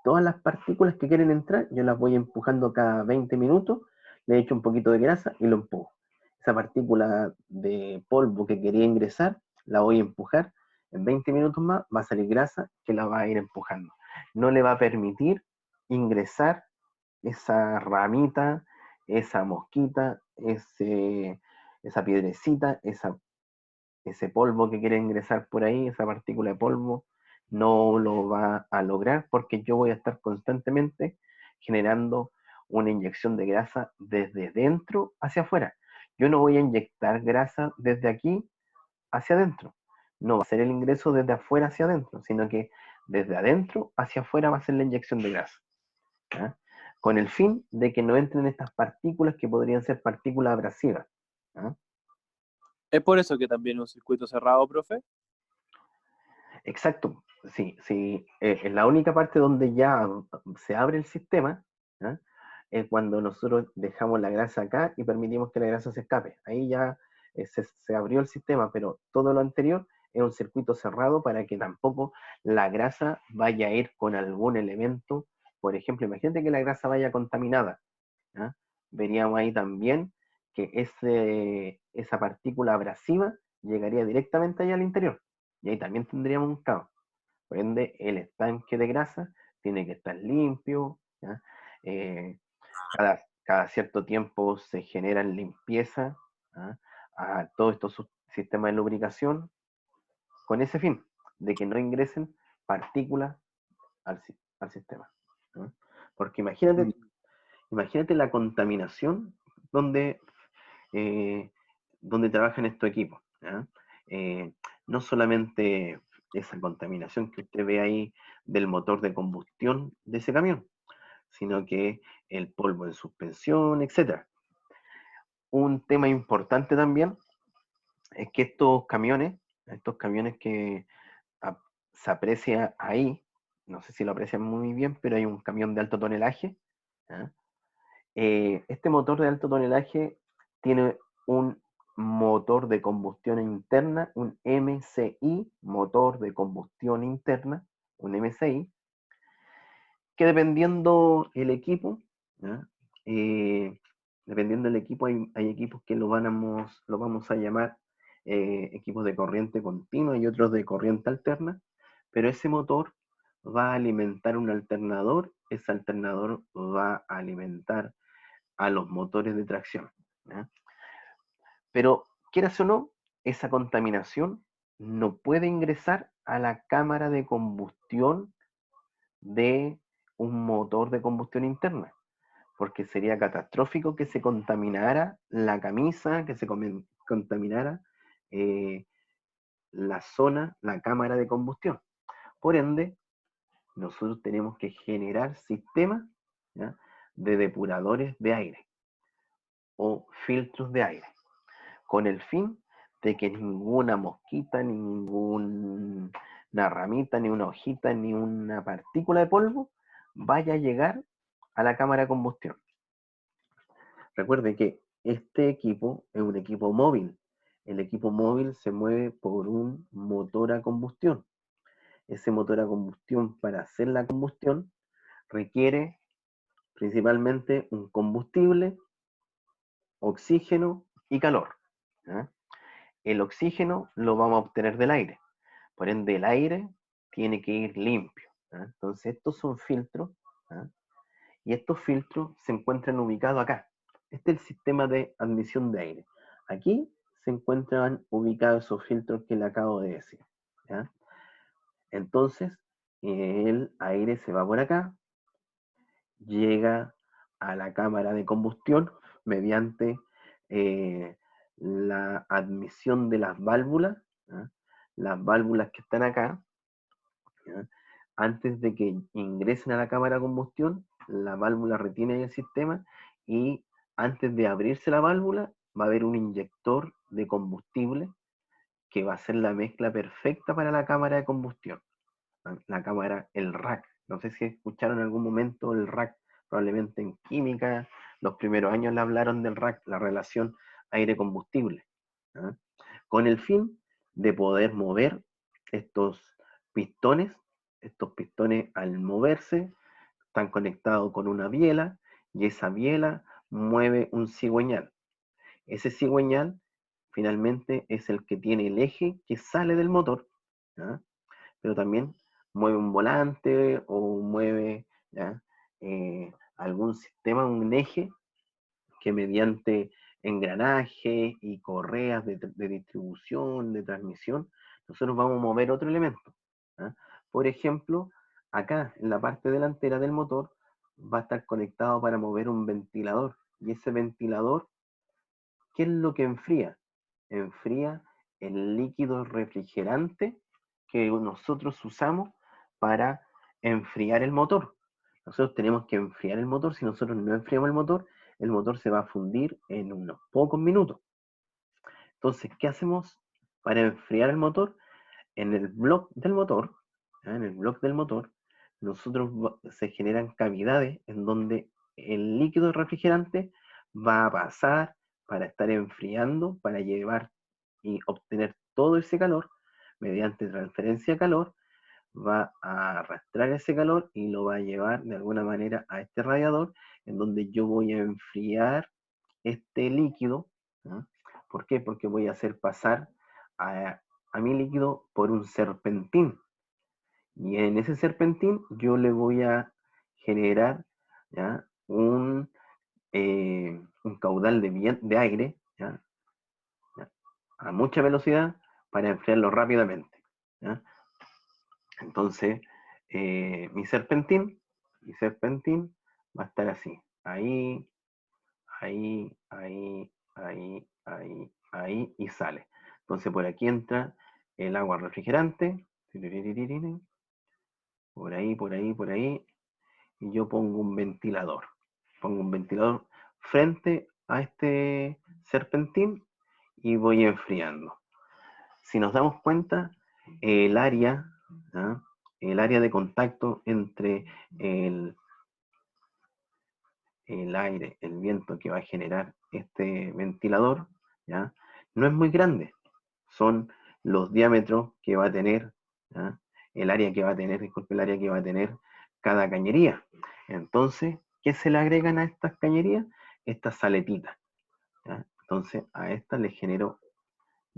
todas las partículas que quieren entrar, yo las voy empujando cada 20 minutos, le echo un poquito de grasa y lo empujo. Esa partícula de polvo que quería ingresar, la voy a empujar, en 20 minutos más va a salir grasa que la va a ir empujando. No le va a permitir ingresar esa ramita, esa mosquita, esa piedrecita, ese polvo que quiere ingresar por ahí, esa partícula de polvo, no lo va a lograr porque yo voy a estar constantemente generando una inyección de grasa desde dentro hacia afuera. Yo no voy a inyectar grasa desde aquí hacia adentro. No va a ser el ingreso desde afuera hacia adentro, sino que desde adentro hacia afuera va a ser la inyección de grasa, ¿ya?, con el fin de que no entren estas partículas que podrían ser partículas abrasivas, ¿ya? Es por eso que también un circuito cerrado, profe. Exacto, sí, sí. En la única parte donde ya se abre el sistema, ¿ya?, es cuando nosotros dejamos la grasa acá y permitimos que la grasa se escape. Ahí ya se abrió el sistema, pero todo lo anterior es un circuito cerrado para que tampoco la grasa vaya a ir con algún elemento. Por ejemplo, imagínate que la grasa vaya contaminada, ¿ya? Veríamos ahí también que esa partícula abrasiva llegaría directamente allá al interior. Y ahí también tendríamos un caos. Por ende, el estanque de grasa tiene que estar limpio, ¿ya? Eh, cada cierto tiempo se generan limpieza, ¿ah?, a todos estos sistemas de lubricación con ese fin, de que no ingresen partículas al sistema, ¿no? Porque Mm. imagínate la contaminación donde, eh, donde trabajan estos equipos, ¿ya? Eh, no solamente esa contaminación que usted ve ahí del motor de combustión de ese camión, sino que el polvo en suspensión, etcétera. Un tema importante también es que estos camiones que a- se aprecia ahí, no sé si lo aprecian muy bien, pero hay un camión de alto tonelaje, ¿ya? Este motor de alto tonelaje tiene un motor de combustión interna, un MCI, motor de combustión interna, un MCI, que dependiendo el equipo, ¿ya?, Eh, dependiendo del equipo, hay equipos que lo vamos a llamar equipos de corriente continua y otros de corriente alterna, pero ese motor va a alimentar un alternador, ese alternador va a alimentar a los motores de tracción, ¿ya? Pero, quieras o no, esa contaminación no puede ingresar a la cámara de combustión de un motor de combustión interna, porque sería catastrófico que se contaminara la camisa, que se contaminara la zona, la cámara de combustión. Por ende, nosotros tenemos que generar sistemas, ¿ya?, de depuradores de aire o filtros de aire, con el fin de que ninguna mosquita, ni ninguna ramita, ni una hojita, ni una partícula de polvo vaya a llegar a la cámara de combustión. Recuerde que este equipo es un equipo móvil. El equipo móvil se mueve por un motor a combustión. Ese motor a combustión, para hacer la combustión, requiere principalmente un combustible, oxígeno y calor, ¿ya? El oxígeno lo vamos a obtener del aire, por ende el aire tiene que ir limpio, ¿ya? Entonces estos son filtros, ¿ya? Y estos filtros se encuentran ubicados acá. Este es el sistema de admisión de aire. Aquí se encuentran ubicados esos filtros que le acabo de decir, ¿ya? Entonces el aire se va por acá, llega a la cámara de combustión mediante la admisión de las válvulas, ¿ya? Las válvulas que están acá, ¿ya? Antes de que ingresen a la cámara de combustión, la válvula retiene el sistema y antes de abrirse la válvula va a haber un inyector de combustible que va a ser la mezcla perfecta para la cámara de combustión. La cámara, el rack. No sé si escucharon en algún momento el rack, probablemente en química, los primeros años le hablaron del rack, la relación aire-combustible, ¿ah? Con el fin de poder mover estos pistones. Estos pistones, al moverse, están conectados con una biela y esa biela mueve un cigüeñal. Ese cigüeñal finalmente es el que tiene el eje que sale del motor, ¿ya? Pero también mueve un volante o mueve, ¿ya?, algún sistema, un eje que mediante engranaje y correas de distribución, de transmisión, nosotros vamos a mover otro elemento, ¿ya? Por ejemplo, acá en la parte delantera del motor va a estar conectado para mover un ventilador, y ese ventilador, ¿qué es lo que enfría? Enfría el líquido refrigerante que nosotros usamos para enfriar el motor. Nosotros tenemos que enfriar el motor. Si nosotros no enfriamos el motor se va a fundir en unos pocos minutos. Entonces, ¿qué hacemos para enfriar el motor? En el bloque del motor, ¿ya?, en el bloque del motor, nosotros se generan cavidades en donde el líquido refrigerante va a pasar para estar enfriando, para llevar y obtener todo ese calor mediante transferencia de calor, va a arrastrar ese calor y lo va a llevar de alguna manera a este radiador, en donde yo voy a enfriar este líquido, ¿no? ¿Por qué? Porque voy a hacer pasar a mi líquido por un serpentín. Y en ese serpentín yo le voy a generar, ¿ya?, un caudal de aire, ¿ya?, a mucha velocidad para enfriarlo rápidamente, ¿ya? Entonces, mi serpentín va a estar así, ahí, ahí, ahí, ahí, ahí, ahí, y sale. Entonces por aquí entra el agua refrigerante, por ahí, por ahí, por ahí, y yo pongo un ventilador. Pongo un ventilador frente a este serpentín y voy enfriando. Si nos damos cuenta, el área, ¿ah?, el área de contacto entre el aire, el viento que va a generar este ventilador, ¿ya?, no es muy grande. Son los diámetros que va a tener, ¿ya?, el área que va a tener, disculpe, el área que va a tener cada cañería. Entonces, ¿qué se le agregan a estas cañerías? Estas aletitas, ¿ya? Entonces, a esta le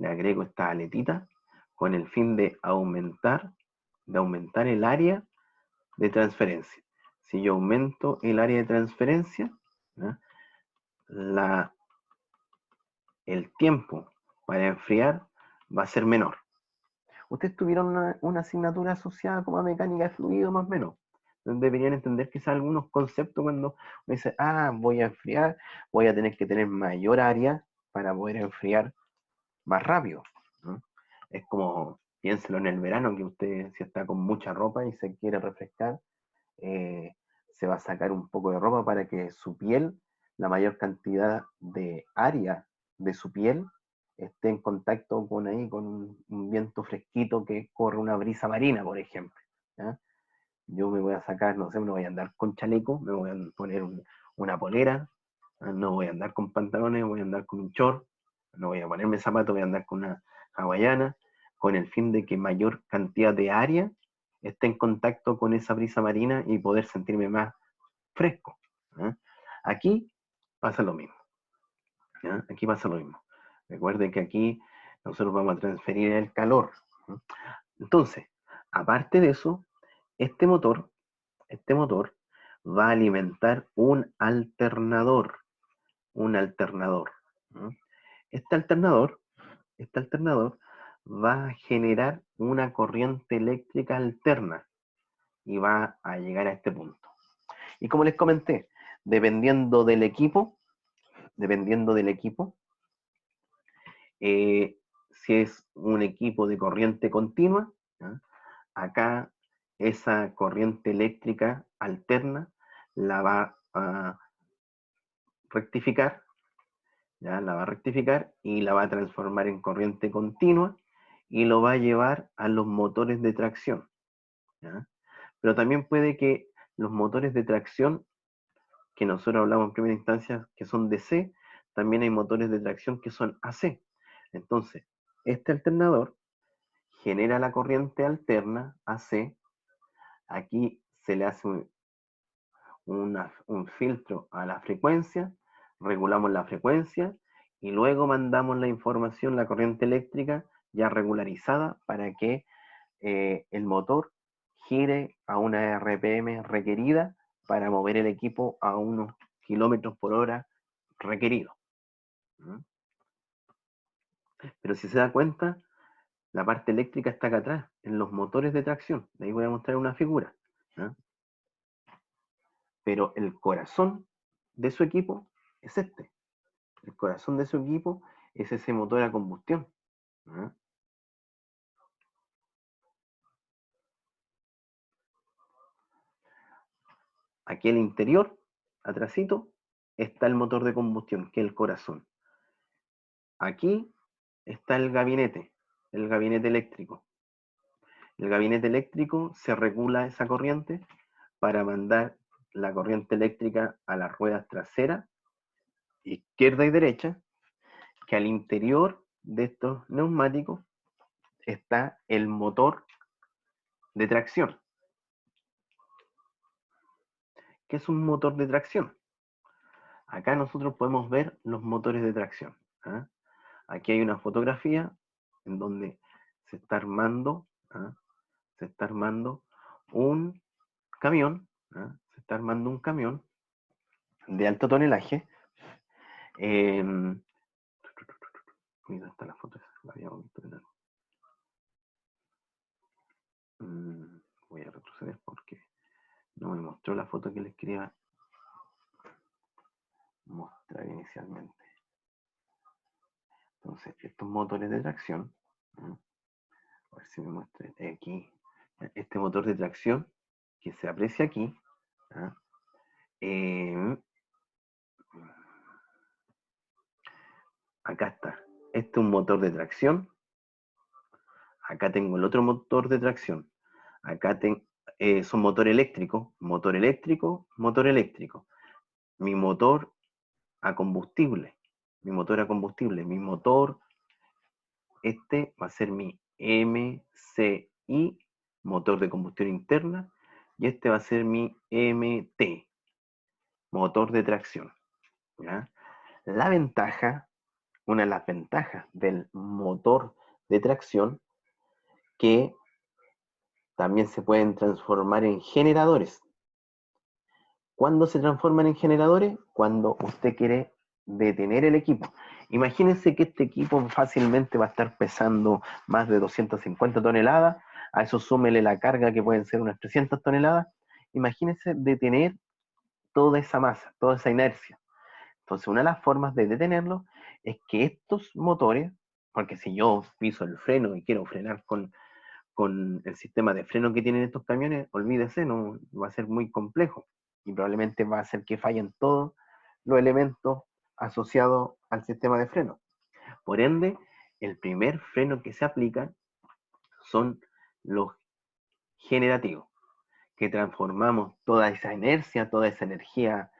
agrego esta aletita con el fin de aumentar el área de transferencia. Si yo aumento el área de transferencia, ¿ya?, el tiempo para enfriar va a ser menor. Ustedes tuvieron una asignatura asociada como a mecánica de fluido, más o menos. Deberían entender quizás algunos conceptos cuando uno dice, voy a enfriar, voy a tener que tener mayor área para poder enfriar más rápido, ¿no? Es como, piénselo en el verano, que usted si está con mucha ropa y se quiere refrescar, se va a sacar un poco de ropa para que su piel, la mayor cantidad de área de su piel, esté en contacto con ahí, con un viento fresquito que corre una brisa marina, por ejemplo, ¿ya? Yo me voy a sacar, no sé, me voy a andar con chaleco, me voy a poner una polera, no voy a andar con pantalones, voy a andar con un short, no voy a ponerme zapatos, voy a andar con una hawaiana, con el fin de que mayor cantidad de área esté en contacto con esa brisa marina y poder sentirme más fresco, ¿eh? Aquí pasa lo mismo, ¿ya? Aquí pasa lo mismo. Recuerden que aquí nosotros vamos a transferir el calor, ¿eh? Entonces, aparte de eso, este motor va a alimentar un alternador, ¿no? Este alternador, este alternador va a generar una corriente eléctrica alterna y va a llegar a este punto. Y como les comenté, dependiendo del equipo, si es un equipo de corriente continua, ¿ya? Acá esa corriente eléctrica alterna la va a rectificar, ¿ya? La va a rectificar y la va a transformar en corriente continua y lo va a llevar a los motores de tracción, ¿ya? Pero también puede que los motores de tracción, que nosotros hablamos en primera instancia, que son DC, también hay motores de tracción que son AC. Entonces, este alternador genera la corriente alterna AC. Aquí se le hace un filtro a la frecuencia, regulamos la frecuencia y luego mandamos la información, la corriente eléctrica ya regularizada para que el motor gire a una RPM requerida para mover el equipo a unos kilómetros por hora requerido. Pero si se da cuenta, la parte eléctrica está acá atrás, en los motores de tracción. De ahí voy a mostrar una figura, ¿no? Pero el corazón de su equipo es este. El corazón de su equipo es ese motor a combustión, ¿no? Aquí al interior, atrásito, está el motor de combustión, que es el corazón. Aquí está el gabinete eléctrico. El gabinete eléctrico se regula esa corriente para mandar la corriente eléctrica a las ruedas traseras, izquierda y derecha, que al interior de estos neumáticos está el motor de tracción. ¿Qué es un motor de tracción? Acá nosotros podemos ver los motores de tracción, ¿eh? Aquí hay una fotografía en donde se está armando, ¿eh? Se está armando un camión, ¿eh? Se está armando un camión de alto tonelaje. Mira, está la foto, la habíamos visto. Voy a retroceder porque no me mostró la foto que les quería mostrar inicialmente. Entonces, estos motores de tracción, ¿eh? A ver si me muestra aquí, este motor de tracción que se aprecia aquí, ¿eh? Acá está, este es un motor de tracción, acá tengo el otro motor de tracción, acá son motor eléctrico, motor eléctrico, motor eléctrico. Mi motor a combustible, mi motor, este va a ser mi MCI, motor de combustión interna, y este va a ser mi MT, motor de tracción, ¿ya? La ventaja, una de las ventajas del motor de tracción, que también se pueden transformar en generadores. ¿Cuándo se transforman en generadores? Cuando usted quiere detener el equipo. Imagínense que este equipo fácilmente va a estar pesando más de 250 toneladas, a eso súmele la carga que pueden ser unas 300 toneladas. Imagínense detener toda esa masa, toda esa inercia. Entonces, una de las formas de detenerlo es que estos motores, porque si yo piso el freno y quiero frenar con el sistema de freno que tienen estos camiones, olvídese, no va a ser muy complejo y probablemente va a hacer que fallen todos los elementos asociados al sistema de freno. Por ende, el primer freno que se aplica son los generativos, que transformamos toda esa inercia, toda esa energía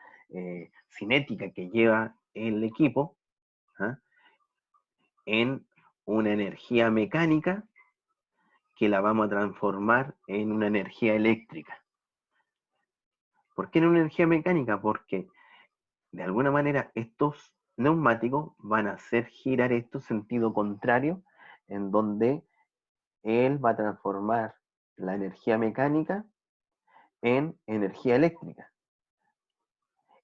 cinética que lleva el equipo, ¿ah?, en una energía mecánica que la vamos a transformar en una energía eléctrica. ¿Por qué en una energía mecánica? Porque de alguna manera estos neumáticos van a hacer girar esto en sentido contrario, en donde él va a transformar la energía mecánica en energía eléctrica.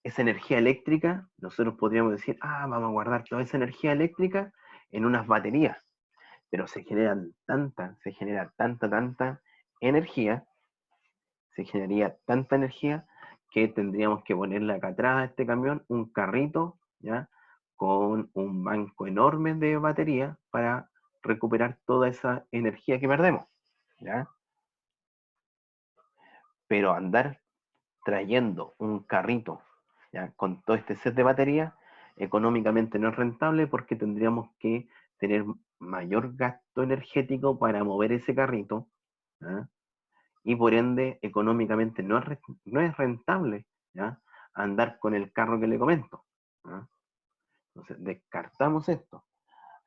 Esa energía eléctrica, nosotros podríamos decir, vamos a guardar toda esa energía eléctrica en unas baterías, pero se genera tanta energía, se generaría tanta energía que tendríamos que ponerle acá atrás a este camión un carrito, ¿ya?, con un banco enorme de batería para recuperar toda esa energía que perdemos, ¿ya? Pero andar trayendo un carrito, ¿ya?, con todo este set de batería, económicamente no es rentable porque tendríamos que tener mayor gasto energético para mover ese carrito, ¿ya?, y por ende económicamente no es rentable, ¿ya?, andar con el carro que le comento, ¿ya? Entonces descartamos esto.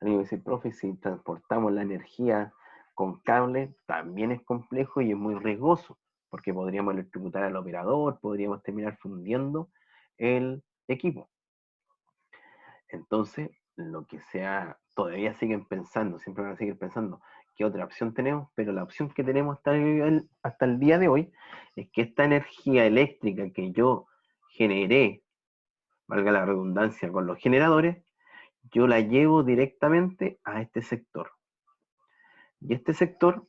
Alguien va a decir, profe, si transportamos la energía con cable, también es complejo y es muy riesgoso, porque podríamos electrocutar al operador, podríamos terminar fundiendo el equipo. Entonces, lo que sea, todavía siguen pensando, siempre van a seguir pensando qué otra opción tenemos, pero la opción que tenemos hasta el día de hoy es que esta energía eléctrica que yo generé, valga la redundancia, con los generadores, yo la llevo directamente a este sector. Y este sector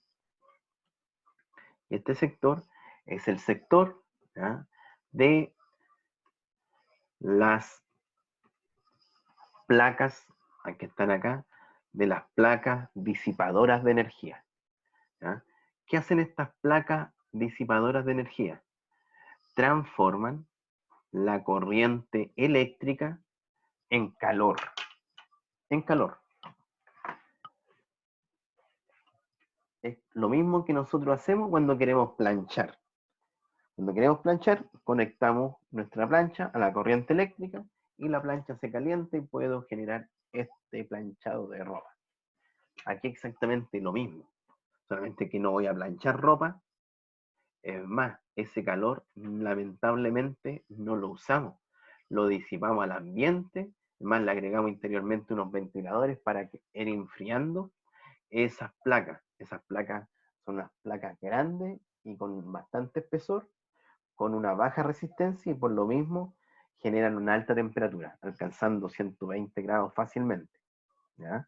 es el sector, ¿ya?, de las placas que están acá, de las placas disipadoras de energía, ¿ya? ¿Qué hacen estas placas disipadoras de energía? Transforman la corriente eléctrica en calor. En calor. Es lo mismo que nosotros hacemos cuando queremos planchar. Cuando queremos planchar, conectamos nuestra plancha a la corriente eléctrica y la plancha se calienta y puedo generar este planchado de ropa. Aquí exactamente lo mismo, solamente que no voy a planchar ropa. Es más, ese calor lamentablemente no lo usamos, lo disipamos al ambiente, además le agregamos interiormente unos ventiladores para que ir enfriando esas placas. Esas placas son unas placas grandes y con bastante espesor, con una baja resistencia y por lo mismo generan una alta temperatura, alcanzando 120 grados fácilmente, ¿ya?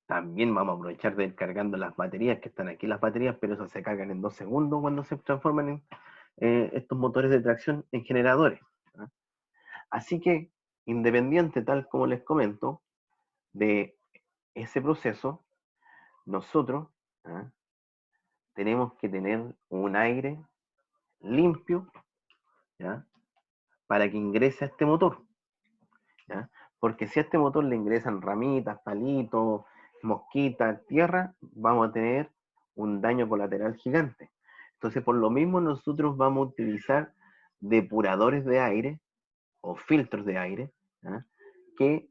También vamos a aprovechar de ir cargando las baterías, que están aquí las baterías, pero esas se cargan en 2 segundos cuando se transforman en estos motores de tracción en generadores, ¿ya? Así que, independiente, tal como les comento, de ese proceso, nosotros, ¿ya?, tenemos que tener un aire limpio, ¿ya?, para que ingrese a este motor, ¿ya? Porque si a este motor le ingresan ramitas, palitos, mosquitas, tierra, vamos a tener un daño colateral gigante. Entonces, por lo mismo, nosotros vamos a utilizar depuradores de aire o filtros de aire, ¿ya?, que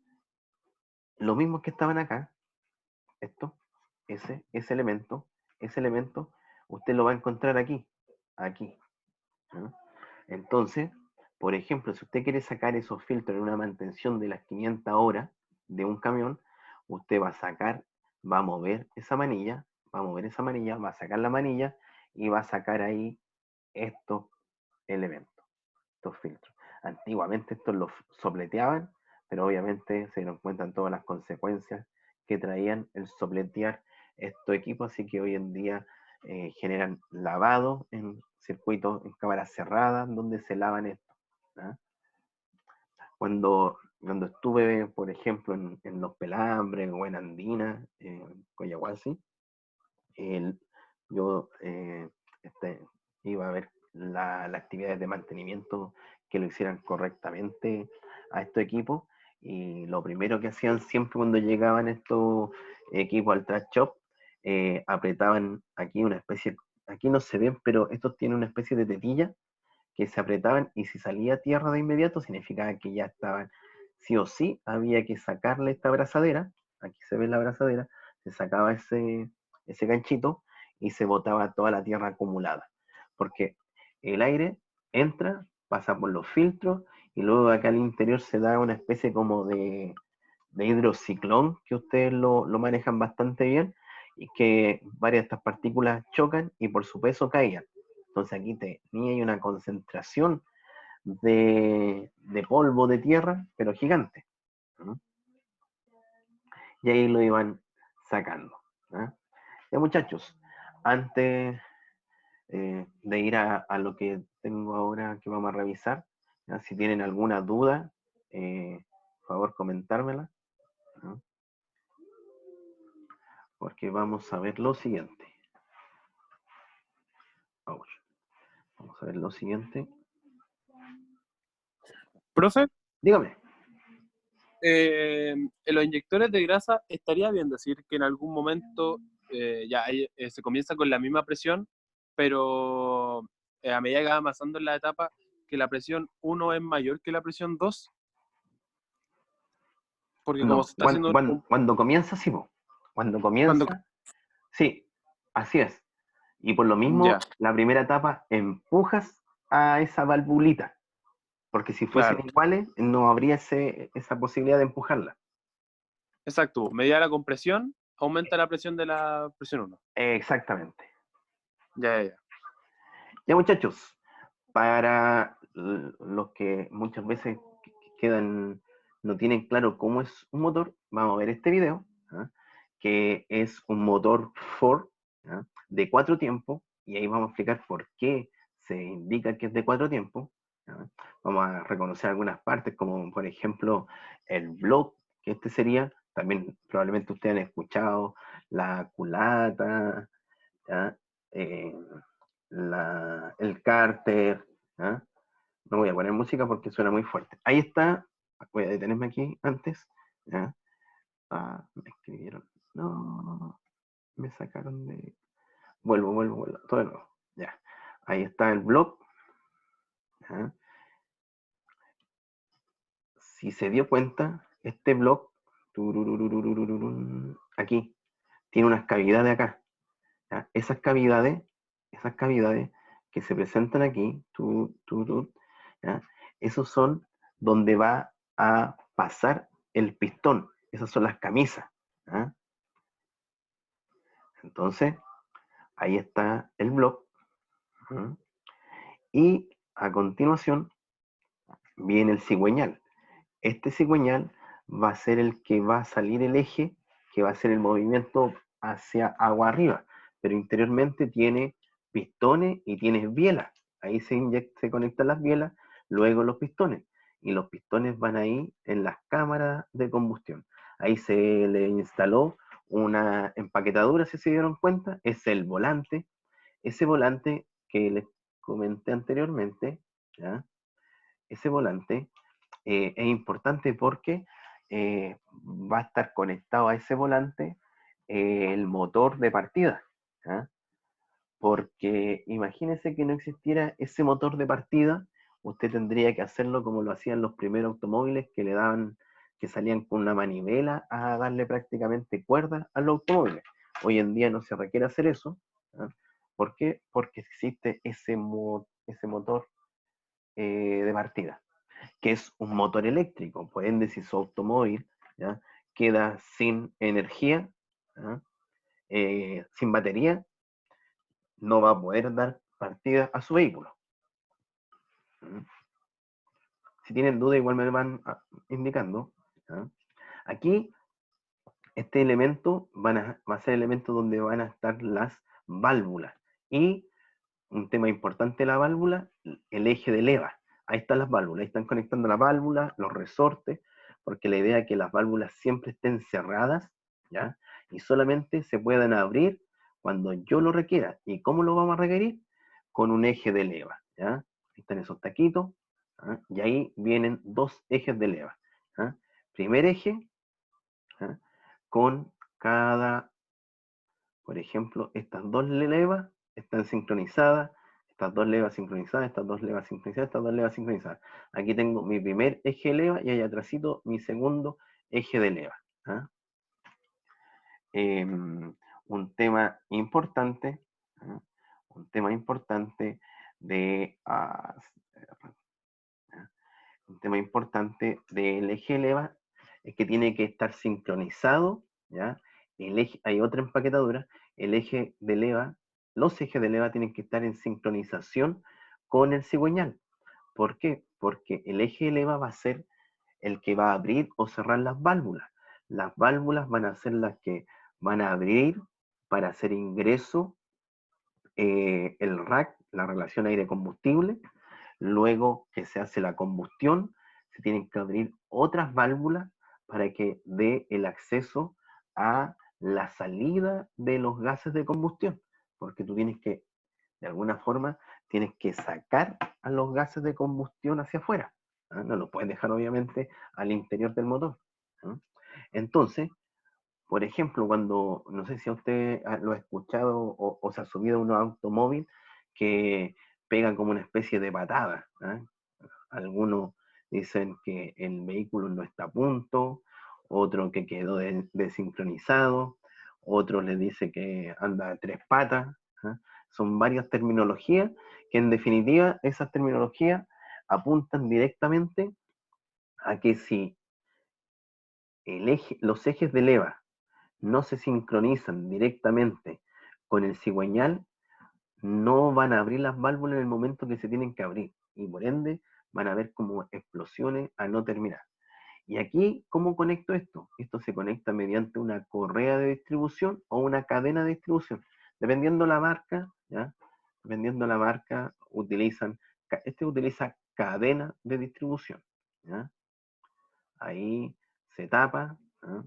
los mismos que estaban acá, esto, ese elemento, usted lo va a encontrar aquí, aquí, ¿ya? Entonces, por ejemplo, si usted quiere sacar esos filtros en una mantención de las 500 horas de un camión, usted va a sacar, va a mover esa manilla, va a sacar la manilla y va a sacar ahí estos elementos, estos filtros. Antiguamente estos los sopleteaban, pero obviamente se dieron cuenta en todas las consecuencias que traían el sopletear estos equipos, así que hoy en día generan lavado en circuitos, en cámaras cerradas, donde se lavan esto. ¿Ah? Cuando estuve, por ejemplo, en Los Pelambres o en Andina, en Coyahuasi, yo iba a ver las actividades de mantenimiento que lo hicieran correctamente a estos equipos, y lo primero que hacían siempre cuando llegaban estos equipos al track shop, apretaban aquí una especie, aquí no se ven, pero estos tienen una especie de tetilla que se apretaban, y si salía tierra de inmediato significaba que ya estaban, sí o sí, había que sacarle esta abrazadera, aquí se ve la abrazadera, se sacaba ese ganchito y se botaba toda la tierra acumulada, porque el aire entra, pasa por los filtros, y luego acá al interior se da una especie como de hidrociclón, que ustedes lo manejan bastante bien, y que varias de estas partículas chocan y por su peso caían. Entonces aquí tenía una concentración de polvo de tierra, pero gigante. ¿No? Y ahí lo iban sacando. ¿No? Ya, muchachos, antes de ir a lo que tengo ahora que vamos a revisar, ¿ya? Si tienen alguna duda, por favor comentármela, ¿no? Porque vamos a ver lo siguiente. Vamos a ver lo siguiente. Profe, Dígame. en los inyectores de grasa estaría bien decir que en algún momento se comienza con la misma presión, pero a medida que va avanzando en la etapa, que la presión 1 es mayor que la presión 2, porque como No, se está haciendo cuando comienza, sí, cuando cuando comienza, sí, así es. Y por lo mismo, ya, la primera etapa empujas a esa valvulita, porque si fuesen claro, iguales, no habría esa posibilidad de empujarla. exacto, medida la compresión, aumenta la presión de la presión 1. Exactamente. Ya, ya, ya. Ya, muchachos, para los que muchas veces quedan, no tienen claro cómo es un motor, vamos a ver este video, ¿ah? Que es un motor Ford, ¿ah? De 4 tiempos, y ahí vamos a explicar por qué se indica que es de 4 tiempos. ¿Ah? Vamos a reconocer algunas partes, como por ejemplo el block, que este sería, también probablemente ustedes han escuchado, la culata, ¿ah? Eh, el cárter, ¿ah? No voy a poner música porque suena muy fuerte. Ahí está, voy a detenerme aquí antes, ¿ya? Me escribieron, no, me sacaron de... Vuelvo, todo de nuevo, ya. Ahí está el blog, ¿ya? Si se dio cuenta, este blog, aquí, tiene unas cavidades acá, ¿ya? Esas cavidades que se presentan aquí, ¿ya? Esos son donde va a pasar el pistón. Esas son las camisas, ¿ya? Entonces, ahí está el block. ¿Ya? Y a continuación viene el cigüeñal. Este cigüeñal va a ser el que va a salir el eje, que va a ser el movimiento hacia agua arriba, pero interiormente tiene pistones y tiene bielas. Ahí se conectan las bielas, luego los pistones, y los pistones van ahí en las cámaras de combustión. Ahí se le instaló una empaquetadura, si se dieron cuenta, es el volante. Ese volante que les comenté anteriormente, ¿ya? Ese volante es importante porque va a estar conectado a ese volante el motor de partida. ¿Ah? Porque imagínese que no existiera ese motor de partida, usted tendría que hacerlo como lo hacían los primeros automóviles, que le daban, que salían con una manivela a darle prácticamente cuerda a los automóviles. Hoy en día no se requiere hacer eso. ¿Ah? ¿Por qué? Porque existe ese motor de partida, que es un motor eléctrico. Por ende, si su automóvil, ¿ya?, queda sin energía, ¿ya?, sin batería, no va a poder dar partida a su vehículo. Si tienen duda, igual me van indicando. ¿Ya? Aquí, este elemento va a ser el elemento donde van a estar las válvulas. Y un tema importante de la válvula, el eje de leva. Ahí están las válvulas, ahí están conectando la válvula, los resortes, porque la idea es que las válvulas siempre estén cerradas, ¿ya? Y solamente se puedan abrir cuando yo lo requiera. ¿Y cómo lo vamos a requerir? Con un eje de leva, ¿ya? Ahí están esos taquitos, ¿ya? Y ahí vienen dos ejes de leva, ¿ya? Primer eje, ¿ya? Con cada, por ejemplo, estas dos levas están sincronizadas, estas dos levas sincronizadas, estas dos levas sincronizadas, estas dos levas sincronizadas. Aquí tengo mi primer eje de leva y ahí atrásito mi segundo eje de leva. ¿Ah? Un tema importante, ¿ah? Un tema importante de un tema importante del eje de leva es que tiene que estar sincronizado, ¿ya? El eje, hay otra empaquetadura, el eje de leva, los ejes de leva tienen que estar en sincronización con el cigüeñal. ¿Por qué? Porque el eje de leva va a ser el que va a abrir o cerrar las válvulas. Las válvulas van a ser las que van a abrir para hacer ingreso el rack, la relación aire-combustible. Luego que se hace la combustión, se tienen que abrir otras válvulas para que dé el acceso a la salida de los gases de combustión, porque tú tienes que, de alguna forma, tienes que sacar a los gases de combustión hacia afuera. ¿Ah? No los puedes dejar, obviamente, al interior del motor. ¿Ah? Entonces, por ejemplo, cuando, no sé si a usted lo ha escuchado o se ha subido a un automóvil que pega como una especie de patada. ¿Eh? Algunos dicen que el vehículo no está a punto, otro que quedó desincronizado, otro le dice que anda a tres patas. ¿Eh? Son varias terminologías que en definitiva esas terminologías apuntan directamente a que si los ejes de leva no se sincronizan directamente con el cigüeñal, no van a abrir las válvulas en el momento que se tienen que abrir y por ende van a haber como explosiones a no terminar. Y aquí, ¿cómo conecto esto? Esto se conecta mediante una correa de distribución o una cadena de distribución. Dependiendo la marca, ¿ya? Dependiendo la marca, este utiliza cadena de distribución, ¿ya? Ahí se tapa, ¿ya?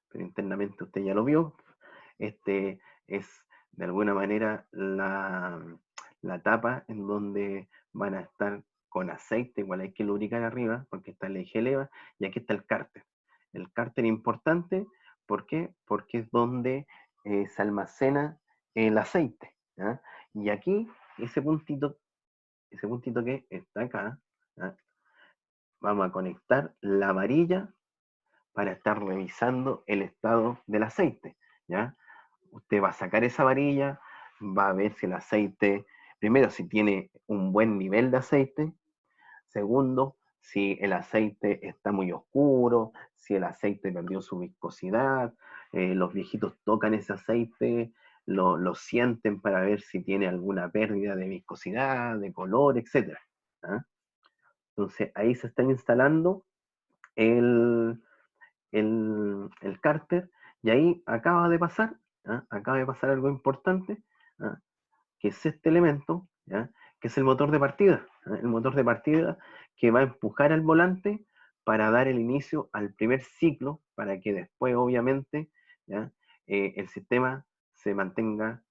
Pero internamente usted ya lo vio. Este es de alguna manera la tapa en donde van a estar con aceite, igual hay que lubricar arriba, porque está el eje leva, y aquí está el cárter. El cárter es importante, ¿por qué? Porque es donde se almacena el aceite. ¿Ya? Y aquí, ese puntito que está acá, ¿ya? Vamos a conectar la varilla para estar revisando el estado del aceite, ¿ya? Usted va a sacar esa varilla, va a ver si el aceite, primero, si tiene un buen nivel de aceite, segundo, si el aceite está muy oscuro, si el aceite perdió su viscosidad, los viejitos tocan ese aceite, lo sienten para ver si tiene alguna pérdida de viscosidad, de color, etc. ¿Ah? Entonces ahí se está instalando el, el cárter, y ahí acaba de pasar algo importante, ¿ah? Que es este elemento, ¿ya? Que es el motor de partida, ¿ah? El motor de partida que va a empujar al volante para dar el inicio al primer ciclo, para que después, obviamente, ¿ya? El sistema se mantenga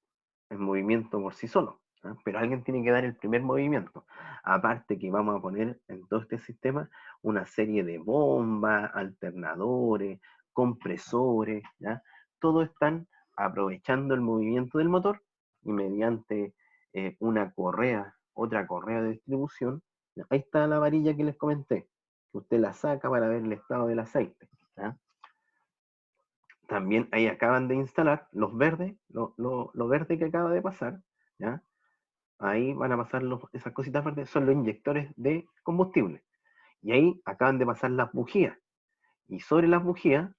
en movimiento por sí solo. ¿Ah? Pero alguien tiene que dar el primer movimiento. Aparte que vamos a poner en todo este sistema una serie de bombas, alternadores, compresores, ¿ya? Todos están aprovechando el movimiento del motor y mediante otra correa de distribución, ¿ya? Ahí está la varilla que les comenté, que usted la saca para ver el estado del aceite. ¿Ya? También ahí acaban de instalar los verdes, lo verde que acaba de pasar, ¿ya? Ahí van a pasar esas cositas verdes, son los inyectores de combustible. Y ahí acaban de pasar las bujías. Y sobre las bujías,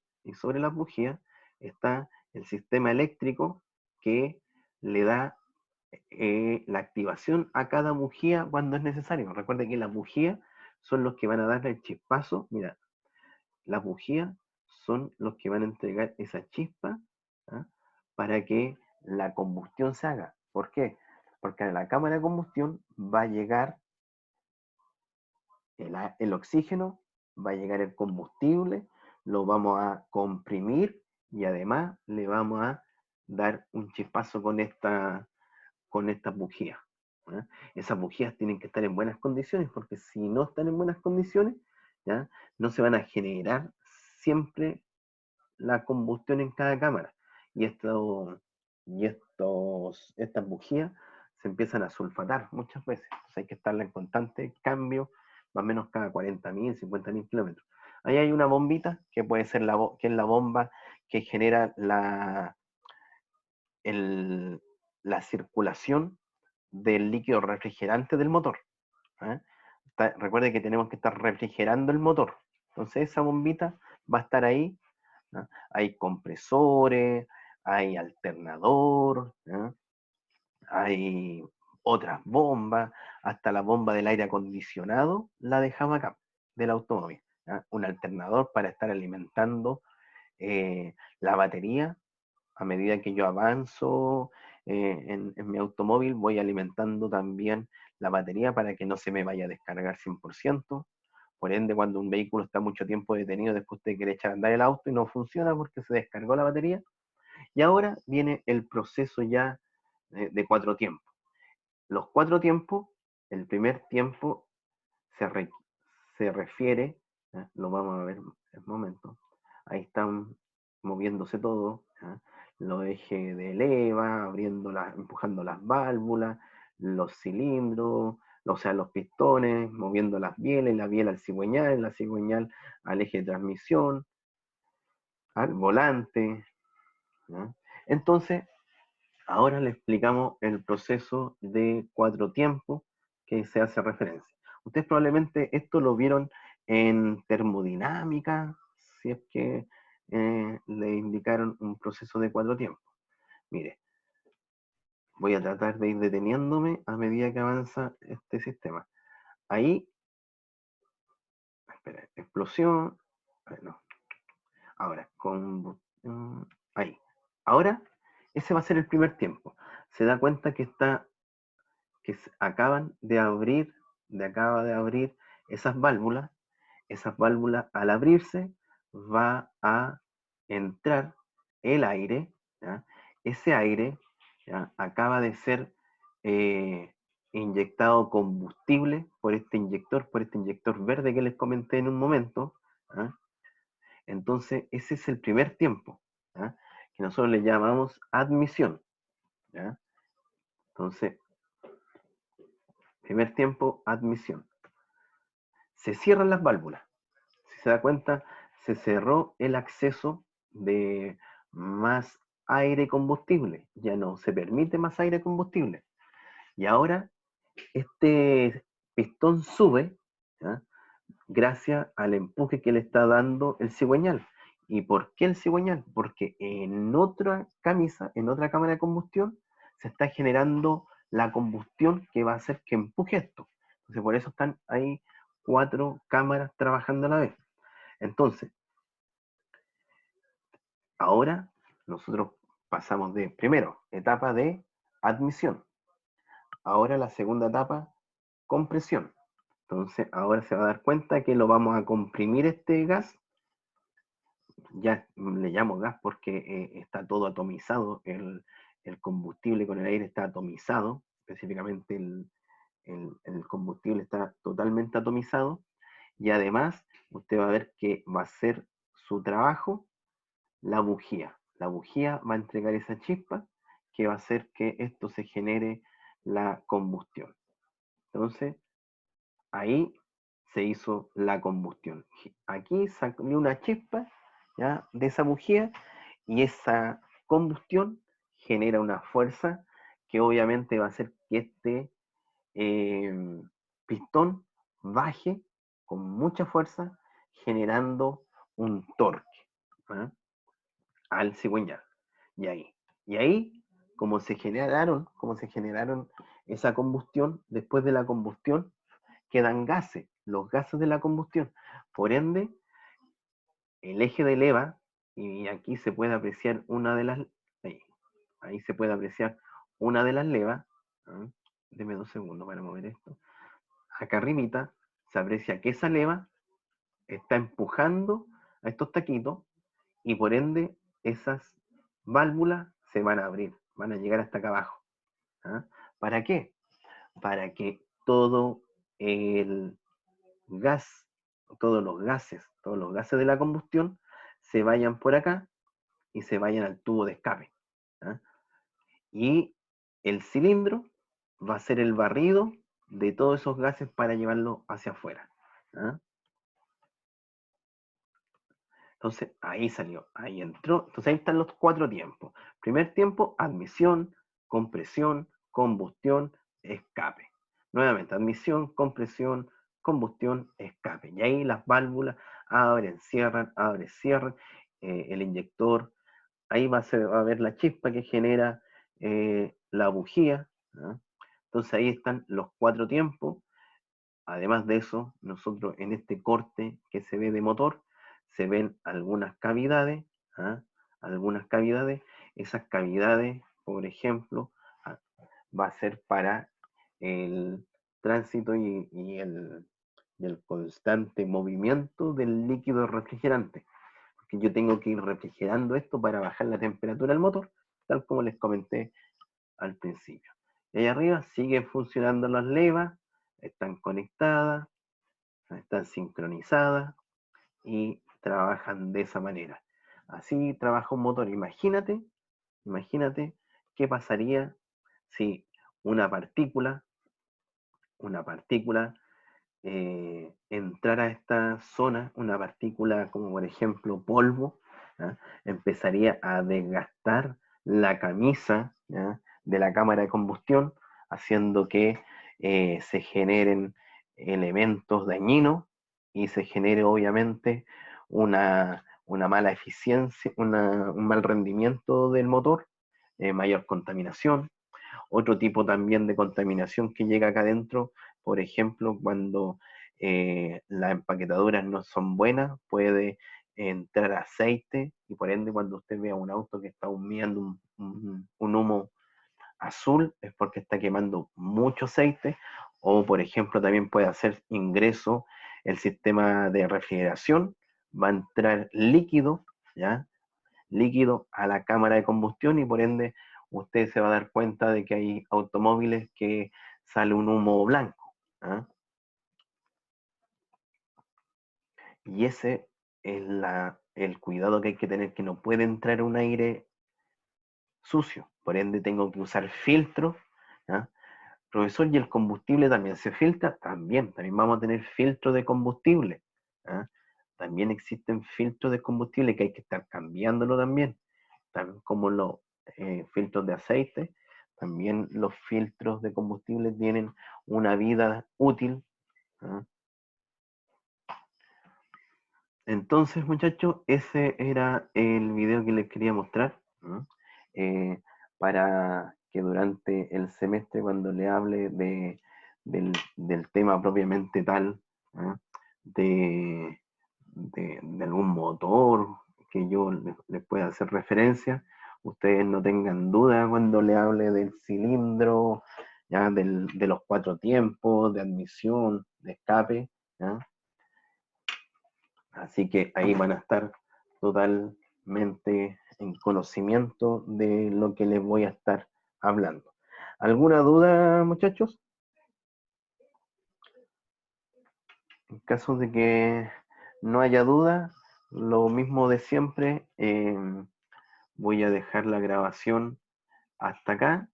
está el sistema eléctrico que le da la activación a cada bujía cuando es necesario. Recuerde que las bujías son los que van a darle el chispazo. Mira, las bujías son los que van a entregar esa chispa, ¿ah? Para que la combustión se haga. ¿Por qué? Porque a la cámara de combustión va a llegar el oxígeno, va a llegar el combustible, lo vamos a comprimir y además le vamos a dar un chispazo con estas bujías. ¿Ya? Esas bujías tienen que estar en buenas condiciones, porque si no están en buenas condiciones, ¿ya? No se van a generar siempre la combustión en cada cámara. Y, estas bujías se empiezan a sulfatar muchas veces. Entonces hay que estarla en constante cambio, más o menos cada 40.000, 50.000 kilómetros. Ahí hay una bombita que puede ser que es la bomba que genera la circulación del líquido refrigerante del motor. ¿Eh? Recuerde que tenemos que estar refrigerando el motor. Entonces esa bombita va a estar ahí, ¿no? Hay compresores, hay alternador, ¿no? Hay otras bombas, hasta la bomba del aire acondicionado la dejamos acá, del automóvil, ¿no? Un alternador para estar alimentando la batería. A medida que yo avanzo en mi automóvil, voy alimentando también la batería para que no se me vaya a descargar 100%. Por ende, cuando un vehículo está mucho tiempo detenido, después usted quiere echar a andar el auto y no funciona porque se descargó la batería. Y ahora viene el proceso ya de 4 tiempos. Los 4 tiempos, el primer tiempo se refiere, lo vamos a ver en un momento, ahí están moviéndose todo, los ejes de leva, empujando las válvulas, los cilindros, o sea, los pistones, moviendo las bielas, la biela al cigüeñal, la cigüeñal al eje de transmisión, al volante, ¿no? Entonces, ahora le explicamos el proceso de 4 tiempos que se hace referencia. Ustedes probablemente esto lo vieron en termodinámica, si es que le indicaron un proceso de 4 tiempos. Mire, voy a tratar de ir deteniéndome a medida que avanza este sistema. Ahí, espera, explosión, no, ahora, combustión, ahí. Ahora, ese va a ser el primer tiempo. Se da cuenta que acaba de abrir esas válvulas al abrirse va a entrar el aire, ¿ya? Ese aire, ¿ya? Acaba de ser inyectado combustible por este inyector verde que les comenté en un momento, ¿ya? Entonces ese es el primer tiempo, ¿ya? Que nosotros le llamamos admisión, ¿ya? Entonces, primer tiempo, admisión. Se cierran las válvulas. Si se da cuenta, se cerró el acceso de más aire combustible. Ya no se permite más aire combustible. Y ahora este pistón sube, ¿ya? Gracias al empuje que le está dando el cigüeñal. ¿Y por qué el cigüeñal? Porque en otra cámara de combustión, se está generando la combustión que va a hacer que empuje esto. Entonces, por eso están ahí 4 cámaras trabajando a la vez. Entonces, ahora nosotros pasamos de, primero, etapa de admisión. Ahora la segunda etapa, compresión. Entonces, ahora se va a dar cuenta que lo vamos a comprimir este gas. Ya le llamo gas porque está todo atomizado. El combustible con el aire está atomizado. Específicamente el combustible está totalmente atomizado. Y además, usted va a ver que va a hacer su trabajo la bujía. La bujía va a entregar esa chispa que va a hacer que esto se genere la combustión. Entonces, ahí se hizo la combustión. Aquí salió una chispa, ¿ya? De esa bujía, y esa combustión genera una fuerza que obviamente va a hacer que este pistón baje con mucha fuerza, generando un torque, ¿eh? Al cigüeñal. Y ahí, como se generaron esa combustión, después de la combustión quedan gases. los gases de la combustión. Por ende, el eje de leva, y aquí se puede apreciar una de las, ahí se puede apreciar una de las levas. ¿Ah? Deme 2 segundos para mover esto. Acá arribita se aprecia que esa leva está empujando a estos taquitos y por ende esas válvulas se van a abrir, van a llegar hasta acá abajo. ¿Ah? ¿Para qué? Para que todo el gas, todos los gases de la combustión se vayan por acá y se vayan al tubo de escape. ¿Ah? Y el cilindro va a ser el barrido de todos esos gases para llevarlo hacia afuera. ¿Ah? Entonces ahí salió, ahí entró. Entonces ahí están los 4 tiempos. Primer tiempo, admisión, compresión, combustión, escape. Nuevamente, admisión, compresión, combustión, escape. Y ahí las válvulas abren, cierran, el inyector. Ahí va a ver la chispa que genera la bujía. ¿No? Entonces ahí están los 4 tiempos. Además de eso, nosotros en este corte que se ve de motor, se ven algunas cavidades, ¿ah? Algunas cavidades. Esas cavidades, por ejemplo, va a ser para el tránsito y el constante movimiento del líquido refrigerante. Porque yo tengo que ir refrigerando esto para bajar la temperatura del motor, tal como les comenté al principio. Y ahí arriba siguen funcionando las levas, están conectadas, están sincronizadas y trabajan de esa manera. Así trabaja un motor. Imagínate qué pasaría si una partícula entrara a esta zona, una partícula como por ejemplo polvo, ¿ya? Empezaría a desgastar la camisa, ¿ya? De la cámara de combustión, haciendo que se generen elementos dañinos y se genere obviamente una mala eficiencia, un mal rendimiento del motor, mayor contaminación. Otro tipo también de contaminación que llega acá adentro, por ejemplo, cuando las empaquetaduras no son buenas, puede entrar aceite y por ende cuando usted vea un auto que está humeando un humo azul es porque está quemando mucho aceite, o por ejemplo también puede hacer ingreso el sistema de refrigeración, va a entrar líquido, ¿ya? Líquido a la cámara de combustión y por ende usted se va a dar cuenta de que hay automóviles que sale un humo blanco. ¿Ah? Y ese es el cuidado que hay que tener, que no puede entrar un aire sucio. Por ende tengo que usar filtro. ¿Ah? Profesor, ¿y el combustible también se filtra? También vamos a tener filtro de combustible. ¿Ah? También existen filtros de combustible que hay que estar cambiándolo también. También como los filtros de aceite, también los filtros de combustible tienen una vida útil. ¿Ah? Entonces, muchachos, ese era el video que les quería mostrar. ¿No? Para que durante el semestre, cuando le hable del tema propiamente tal, ¿no? de algún motor que yo les pueda hacer referencia, ustedes no tengan duda cuando le hable del cilindro, ¿ya? De los 4 tiempos, de admisión, de escape. ¿Ya? Así que ahí van a estar totalmente en conocimiento de lo que les voy a estar hablando. ¿Alguna duda, muchachos? En caso de que no haya duda, lo mismo de siempre, voy a dejar la grabación hasta acá.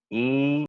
Y